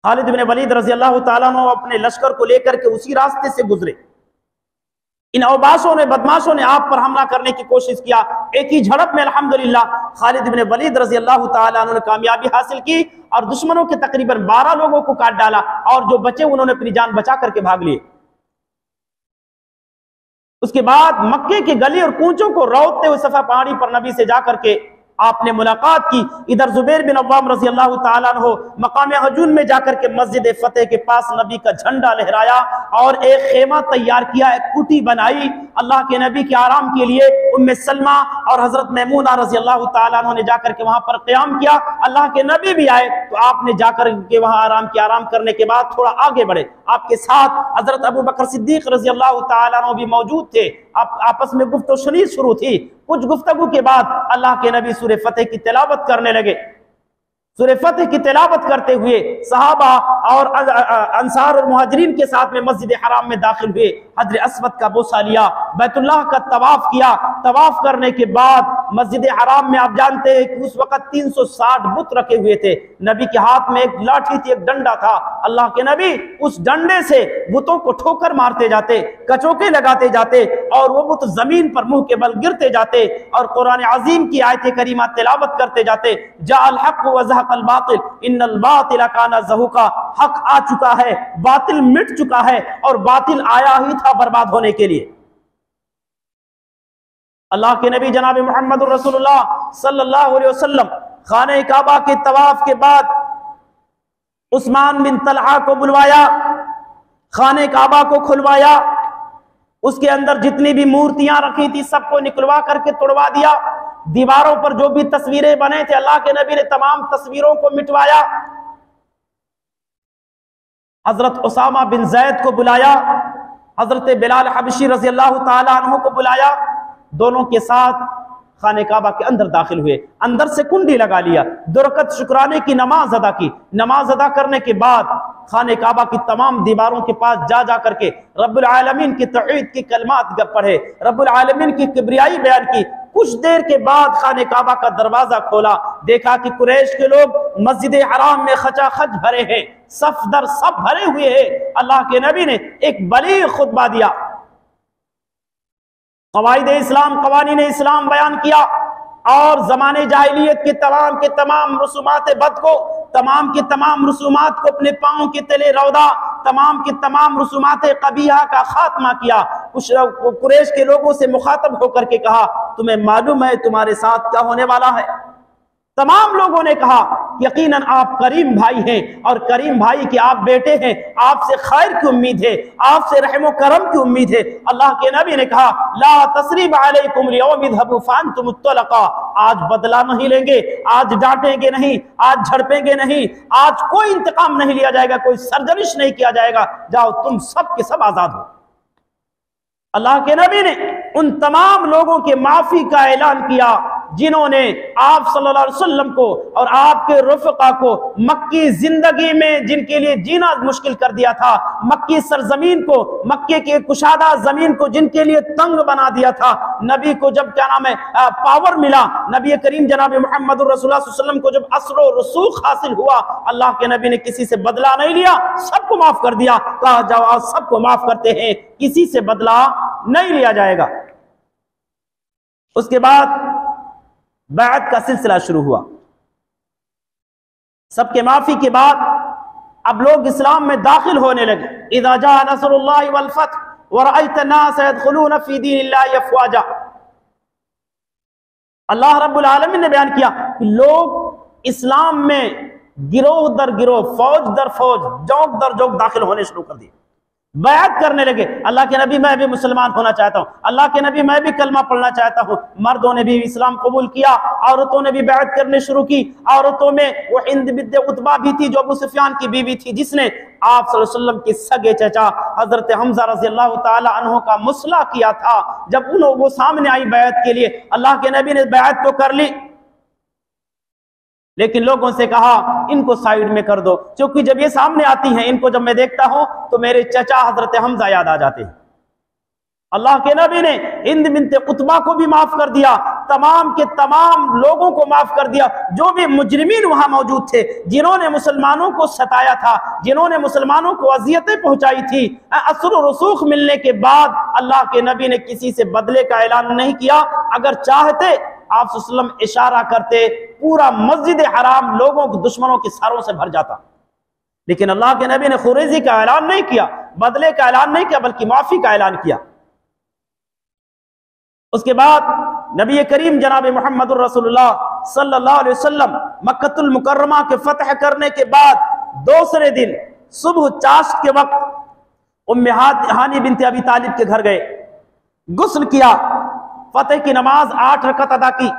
A: खालिद बिन वलीद रजी अल्लाह ताला अन्हु अपने लश्कर को लेकर के उसी रास्ते से गुजरे। इन औबासों ने, बदमाशों ने आप पर हमला करने की कोशिश किया। एक ही झड़प में अल्हम्दुलिल्लाह खालिद इब्न वलीद रजी अल्लाह ताला अन्हु ने कामयाबी हासिल की और दुश्मनों के तकरीबन 12 लोगों को काट डाला और जो बचे उन्होंने अपनी जान बचा करके भाग लिए। उसके बाद मक्के की गली और कूचों को रौदते हुए सफा पहाड़ी पर नबी से जाकर के आपने मुलाकात की। इधर जुबैर बिन अव्वाम रजी अल्लाह ताला अन्हु मकाम हजून में जाकर के मस्जिद फतेह के पास नबी का झंडा लहराया और एक खेमा तैयार किया, एक कुटी बनाई अल्लाह के नबी के आराम के लिए। उम्मे सलमा और हजरत मैमूना रजी अल्लाह ताला अन्हु ने जाकर के वहां पर क़याम किया। अल्लाह के नबी भी आए तो आपने जाकर के वहां आराम करने के बाद थोड़ा आगे बढ़े। आपके साथ हजरत अबू बकर सिद्दीक रजी अल्लाह ताला अन्हु भी मौजूद थे। आपस में गुफ्तगू शुरू थी। कुछ गुफ्तगू के बाद अल्लाह के नबी सूरह फतेह की तिलावत करने लगे। सूरह फतेह की तिलावत करते हुए सहाबा और अंसार और मुहाजिरीन के साथ में मस्जिद हराम में दाखिल हुए। हजर अस्वद का बोसा लिया, बैतुल्लाह का तवाफ किया। तवाफ करने के बाद मस्जिद हराम में आप जानते हैं कि उस वक्त 360 बुत रखे हुए थे। नबी के हाथ में एक लाठी थी, एक डंडा था। अल्लाह के नबी उस डंडे से बुतों को ठोकर मारते जाते, कचोके लगाते जाते और वो बुत जमीन पर मुंह के बल गिरते जाते और कुरान अजीम की आयत करीमा तिलावत करते जाते। जाअल हक व ज़हक़ल बातिल इन्नल बातिल काना ज़हूक़ा। हक आ चुका है, बातिल मिट चुका है और बातिल आया ही था बर्बाद होने के लिए। अल्लाह के नबी जनाब मोहम्मद रसूलुल्लाह सल्लल्लाहु अलैहि वसल्लम खाने काबा के तवाफ के बाद उस्मान बिन तलहा को बुलवाया, खाने काबा को खुलवाया। उसके अंदर जितनी भी मूर्तियां रखी थी सबको निकलवा करके तोड़वा दिया। दीवारों पर जो भी तस्वीरें बने थे अल्लाह के नबी ने तमाम तस्वीरों को मिटवाया। हजरत उसामा बिन जैद को बुलाया, हजरत बिलाल हबशी रजी अल्लाह ताला अन्हु को बुलाया। दोनों के साथ खाने काबा के अंदर दाखिल हुए। अंदर से कुंडी लगा लिया, 2 रकअत शुक्राने की नमाज अदा की। नमाज अदा करने के बाद खाने काबा की तमाम दीवारों के पास जा करके रब्बुल आलमीन की तौहीद की कलमात पढ़े, रब्बुल आलमीन की किबरियाई बयान की। कुछ देर के बाद खाने काबा का दरवाजा खोला, देखा कि कुरैश के लोग मस्जिद हराम में खचाखच भरे हैं, सफ दर सफ भरे हुए हैं। अल्लाह के नबी ने एक बलीग खुतबा दिया, क़वाइद इस्लाम, क़वानीन इस्लाम बयान किया और ज़माने जाहिलियत के तमाम रसूमात बद को, तमाम के तमाम रसूमात को अपने पाँव के तले रौदा, तमाम के तमाम रसूमात कबीहा का खात्मा किया। कुछ कुरैश के लोगों से मुखातब होकर के कहा, तुम्हें मालूम है तुम्हारे साथ क्या होने वाला है? तमाम लोगों ने कहा यकीनन आप करीम भाई हैं और करीम भाई के आप बेटे हैं, आपसे खैर की उम्मीद है, आपसे रहमो करम की उम्मीद है। अल्लाह के नबी ने कहा ला तसरीब अलैकुम अल-यौम इज़हबू फअंतुम तुलक़ा। आज बदला नहीं लेंगे, आज डांटेंगे नहीं, आज झड़पेंगे नहीं, आज कोई इंतकाम नहीं लिया जाएगा, कोई सरजनिश नहीं किया जाएगा। जाओ तुम सब के सब आजाद हो। अल्लाह के नबी ने उन तमाम लोगों के माफी का ऐलान किया जिन्होंने आप सल्लल्लाहु अलैहि वसल्लम को और आपके रफ़क़ा को मक्की जिंदगी में जिनके लिए जीना मुश्किल कर दिया था, मक्की सरजमीन को, मक्के के कुशादा जमीन को जिनके लिए तंग बना दिया था, नबी को जब क्या नाम है पावर मिला, नबी करीम जनाब मोहम्मद रसूलुल्लाह सल्लल्लाहु अलैहि वसल्लम को जब असरो रसूख हासिल हुआ, अल्लाह के नबी ने किसी से बदला नहीं लिया, सबको माफ कर दिया। कहा जाओ सबको माफ करते हैं, किसी से बदला नहीं लिया जाएगा। उसके बाद बैअत का सिलसिला शुरू हुआ। सबके माफी के बाद अब लोग इस्लाम में दाखिल होने लगे। इज़ा जाअ नस्रुल्लाहि वल फथ व रअयत अन्नास यदखुलून फी दीनिल्लाहि अफ़वाजा। अल्लाह रब्बुल आलमीन ने बयान किया कि लोग इस्लाम में गिरोह दर गिरोह, फौज दर फौज, जौक दर जौक दाखिल होने शुरू कर दिए, बैअत करने लगे। अल्लाह के नबी मैं भी मुसलमान होना चाहता हूँ, अल्लाह के नबी मैं भी कलमा पढ़ना चाहता हूँ। मर्दों ने भी इस्लाम कबूल किया, औरतों ने भी बैअत करने शुरू की। औरतों में वो हिंद बिन्त उतबा भी थी जो अबू सुफियान की बीवी थी, जिसने आप सल्लल्लाहु अलैहि वसल्लम के सगे चचा हजरत हमजा रज़ी अल्लाह ताला अन्हु का मुसला किया था। जब वो सामने आई बैअत के लिए, अल्लाह के नबी ने बैअत तो कर ली, लेकिन लोगों से कहा इनको साइड में कर दो, क्योंकि जब ये सामने आती हैं इनको जब मैं देखता हूं तो मेरे चचा हजरत हमजा याद आ जाते हैं। अल्लाह के नबी ने हिंद बिन्त उतबा को भी माफ कर दिया, तमाम के तमाम लोगों को माफ कर दिया। जो भी मुजरिमीन वहां मौजूद थे, जिन्होंने मुसलमानों को सताया था, जिन्होंने मुसलमानों को अजियतें पहुंचाई थी, असर और रसूख मिलने के बाद अल्लाह के नबी ने किसी से बदले का ऐलान नहीं किया। अगर चाहते आप सल्लल्लाहु अलैहि वसल्लम इशारा करते, पूरा मस्जिद हराम लोगों के दुश्मनों के सरों से भर जाता, लेकिन अल्लाह के नबी ने खुरैजी का ऐलान नहीं किया, बदले का ऐलान नहीं किया, बल्कि माफी का ऐलान किया। उसके बाद नबी करीम जनाब मुहम्मदुर रसूलुल्लाह सल्लल्लाहु अलैहि वसल्लम मक्कतुल मुकर्रमा के फतह करने के बाद दूसरे दिन सुबह चाश्त के वक्त उम्मे हानी बिनते अबी तालिब के घर गए, गुस्ल किया, फतह की नमाज 8 रकअत अदा की।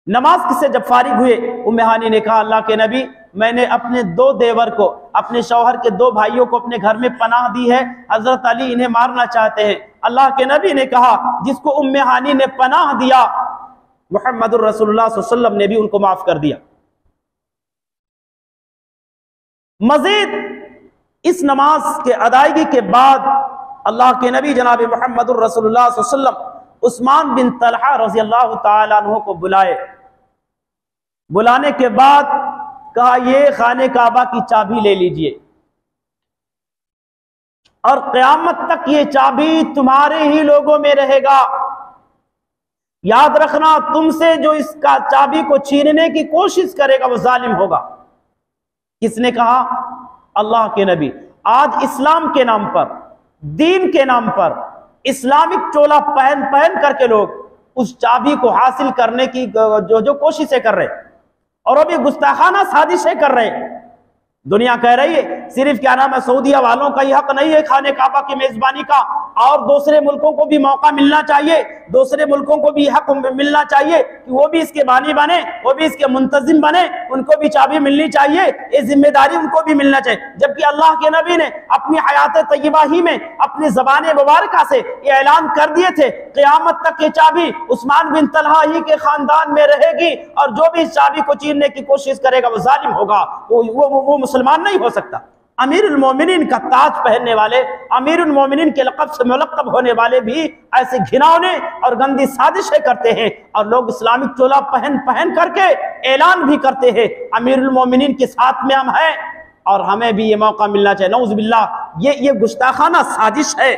A: नमाज से जब फारिग हुए, उम्मे हानी ने कहा, अल्लाह के नबी, मैंने अपने 2 देवर को, अपने शौहर के 2 भाइयों को अपने घर में पनाह दी है, हजरत अली इन्हें मारना चाहते हैं। अल्लाह के नबी ने कहा, जिसको उम्मे हानी ने पनाह दिया, मुहम्मदुर रसूलुल्लाह सल्लल्लाहु अलैहि वसल्लम ने भी उनको माफ कर दिया। मजीद इस नमाज के अदायगी के बाद अल्लाह के नबी जनाब मुहम्मदुर रसूलुल्लाह सल्लल्लाहु अलैहि वसल्लम उस्मान बिन तलहा रज़ी अल्लाह तआला अन्हु को बुलाए। बुलाने के बाद कहा, ये खाने काबा की चाबी ले लीजिए और क़यामत तक ये चाबी तुम्हारे ही लोगों में रहेगा। याद रखना, तुमसे जो इसका चाबी को छीनने की कोशिश करेगा वो जालिम होगा। किसने कहा? अल्लाह के नबी। आज इस्लाम के नाम पर, दीन के नाम पर इस्लामिक चोला पहन पहन करके लोग उस चाबी को हासिल करने की जो कोशिशें कर रहे हैं, और अब ये गुस्ताखाना साजिशें कर रहे हैं। दुनिया कह रही है सिर्फ क्या नाम है, सऊदीया वालों का ही हक नहीं है खाने काबा की मेजबानी का, और दूसरे मुल्कों को भी मौका मिलना चाहिए, दूसरे मुल्कों को भी हक मिलना चाहिए कि वो भी इसके बानी बने, वो भी इसके मुंतजिम बने, उनको भी चाबी मिलनी चाहिए, ये जिम्मेदारी उनको भी मिलना चाहिए। जबकि अल्लाह के नबी ने अपनी हयात तय्यबा ही में अपनी ज़बान मुबारका से ये ऐलान कर दिए थे, क़यामत तक ये चाबी उस्मान बिन तलहा ही के खानदान में रहेगी, और जो भी इस चाबी को छीनने की कोशिश करेगा वो जालिम होगा, वो मुसलमान नहीं हो सकता। अमीरुल मोमिनीन का ताज पहनने वाले, अमीरुल मोमिनीन के लक़ब से मुलक़्क़ब होने वाले भी ऐसे घिनौने और गंदी साजिशें करते हैं, और लोग इस्लामिक चोला पहन पहन करके ऐलान भी करते हैं अमीरुल मोमिनीन के साथ में हम हैं और हमें भी ये मौका मिलना चाहिए। नऊज़ बिल्लाह, ये गुस्ताखाना साजिश है,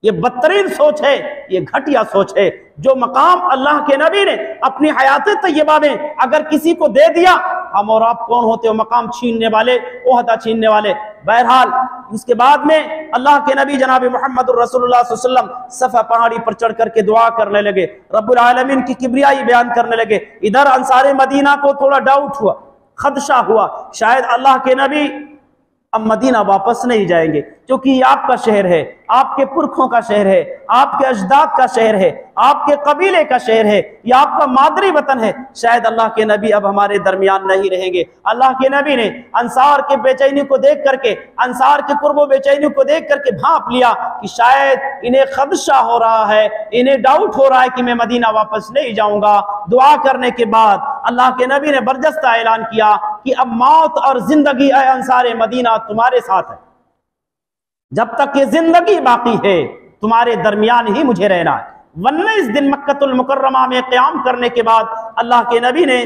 A: ये बदतरीन सोच है, ये घटिया सोच है। जो मकाम अल्लाह के नबी ने अपनी हयात तय्यबा में अगर किसी को दे दिया, हम और आप कौन होते हो मकाम छीनने वाले, ओहदा छीनने वाले। बहरहाल उसके बाद में अल्लाह के नबी जनाब मुहम्मदुर रसूलुल्लाह सल्लल्लाहु अलैहि वसल्लम सफ़ा पहाड़ी पर चढ़ करके दुआ करने लगे, रब्बुल आलमीन की किब्रियाई बयान करने लगे। इधर अंसारे मदीना को थोड़ा डाउट हुआ, खदशा हुआ, शायद अल्लाह के नबी अब मदीना वापस नहीं जाएंगे, क्योंकि ये आपका शहर है, आपके पुरखों का शहर है, आपके अजदाद का शहर है, आपके कबीले का शहर है, ये आपका मादरी वतन है, शायद अल्लाह के नबी अब हमारे दरमियान नहीं रहेंगे। अल्लाह के नबी ने अंसार के बेचैनी को देख करके, अंसार के कुर्बो बेचैनी को देख करके भांप लिया कि शायद इन्हें खदशा हो रहा है, इन्हें डाउट हो रहा है कि मैं मदीना वापस नहीं जाऊंगा। दुआ करने के बाद अल्लाह के नबी ने बरजस्ता ऐलान किया कि अब मौत और जिंदगी है अंसारे मदीना तुम्हारे साथ है, जब तक ये जिंदगी बाकी है तुम्हारे दरमियान ही मुझे रहना है। वरना इस दिन मक्कतुल मुकर्रमा में क़याम करने के बाद अल्लाह के नबी ने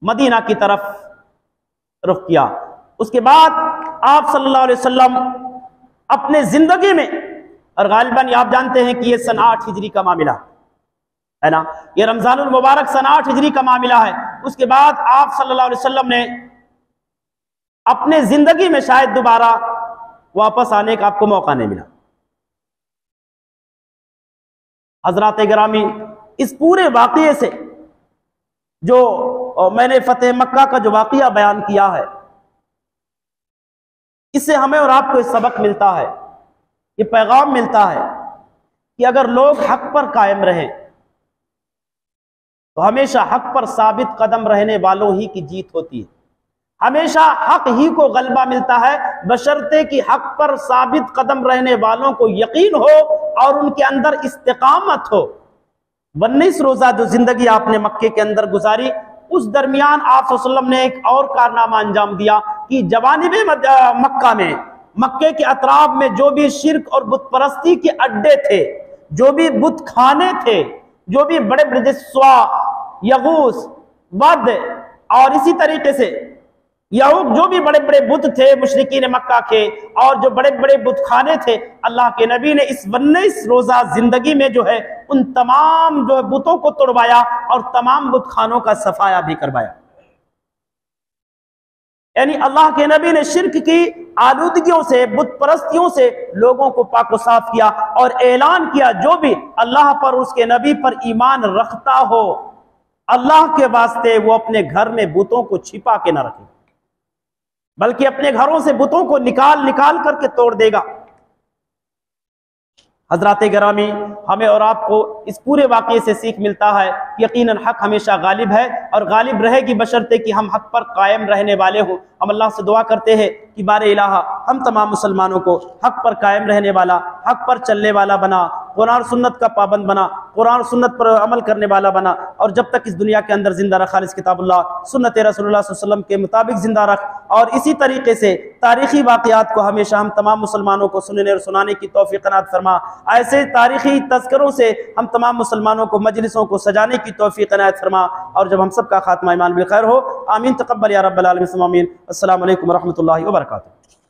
A: मदीना की तरफ रुख किया। उसके बाद आप सल्लल्लाहु अलैहि वसल्लम अपने जिंदगी में, और गालिबन आप जानते हैं कि ये सन 8 हिजरी का मामला है ना, ये रमजानुल मुबारक सन 8 हिजरी का मामला है। उसके बाद आप सल्लल्लाहु अलैहि वसल्लम ने अपने जिंदगी में शायद दोबारा वापस आने का आपको मौका नहीं मिला। हजरात गिरामी, इस पूरे वाक़ये से जो मैंने फतेह मक्का का जो वाक़या बयान किया है, इससे हमें और आपको इस सबक मिलता है, ये पैगाम मिलता है कि अगर लोग हक पर कायम रहें तो हमेशा हक पर साबित कदम रहने वालों ही की जीत होती है। हमेशा हक ही को गलबा मिलता है, बशर्ते कि हक पर साबित कदम रहने वालों को यकीन हो और उनके अंदर इस्तिकामत हो। 19 रोजा जो जिंदगी आपने मक्के के अंदर गुजारी, उस दरमियान आप सल्लल्लाहु अलैहि वसल्लम ने एक और कारनामा अंजाम दिया कि जवानिब मक्का में, मक्के के अतराफ में जो भी शिर्क और बुत परस्ती के अड्डे थे, जो भी बुत खाने थे, जो भी बड़े बड़े स्वा, यगूस, वद और इसी तरीके से यहूद, जो भी बड़े बड़े बुत थे मुशरिकीन मक्का के, और जो बड़े बड़े बुतखाने थे, अल्लाह के नबी ने इस 19 रोजा जिंदगी में जो है उन तमाम जो है बुतों को तोड़वाया और तमाम बुतखानों का सफाया भी करवाया। यानी अल्लाह के नबी ने शिर्क की आलूदगियों से, बुत परस्तियों से लोगों को पाक साफ किया और ऐलान किया, जो भी अल्लाह पर, उसके नबी पर ईमान रखता हो, अल्लाह के वास्ते वो अपने घर में बुतों को छिपा के ना रखे, बल्कि अपने घरों से बुतों को निकाल निकाल करके तोड़ देगा। हजरात गिरामी, हमें और आपको इस पूरे वाक़े से सीख मिलता है कि यकीनन हक हमेशा गालिब है और गालिब रहेगी बशर्ते कि हम हक पर कायम रहने वाले हों। हम अल्लाह से दुआ करते हैं कि बारे इलाहा हम तमाम मुसलमानों को हक पर कायम रहने वाला, हक पर चलने वाला बना, कुरान सुन्नत का पाबंद बना, कुरान सुन्नत पर अमल करने वाला बना, और जब तक इस दुनिया के अंदर जिंदा रख खालिस किताबुल्लाह सुन्नत रसूलुल्लाह सल्लल्लाहु अलैहि वसल्लम के मुताबिक जिंदा रख। और इसी तरीके से तारीखी वाक़यात को हमेशा हम तमाम मुसलमानों को सुनने और सुनाने की तौफीक अता फरमा। ऐसे तारीखी तज़किरों से हम तमाम मुसलमानों को मजलिसों को सजाने की तौफीक अता फरमा, और जब हम सब का खात्मा ईमान बिल खैर हो। आमीन तक़ब्बल या रब्बल आलमीन। अस्सलामु अलैकुम व रहमतुल्लाहि व बरकातुहू।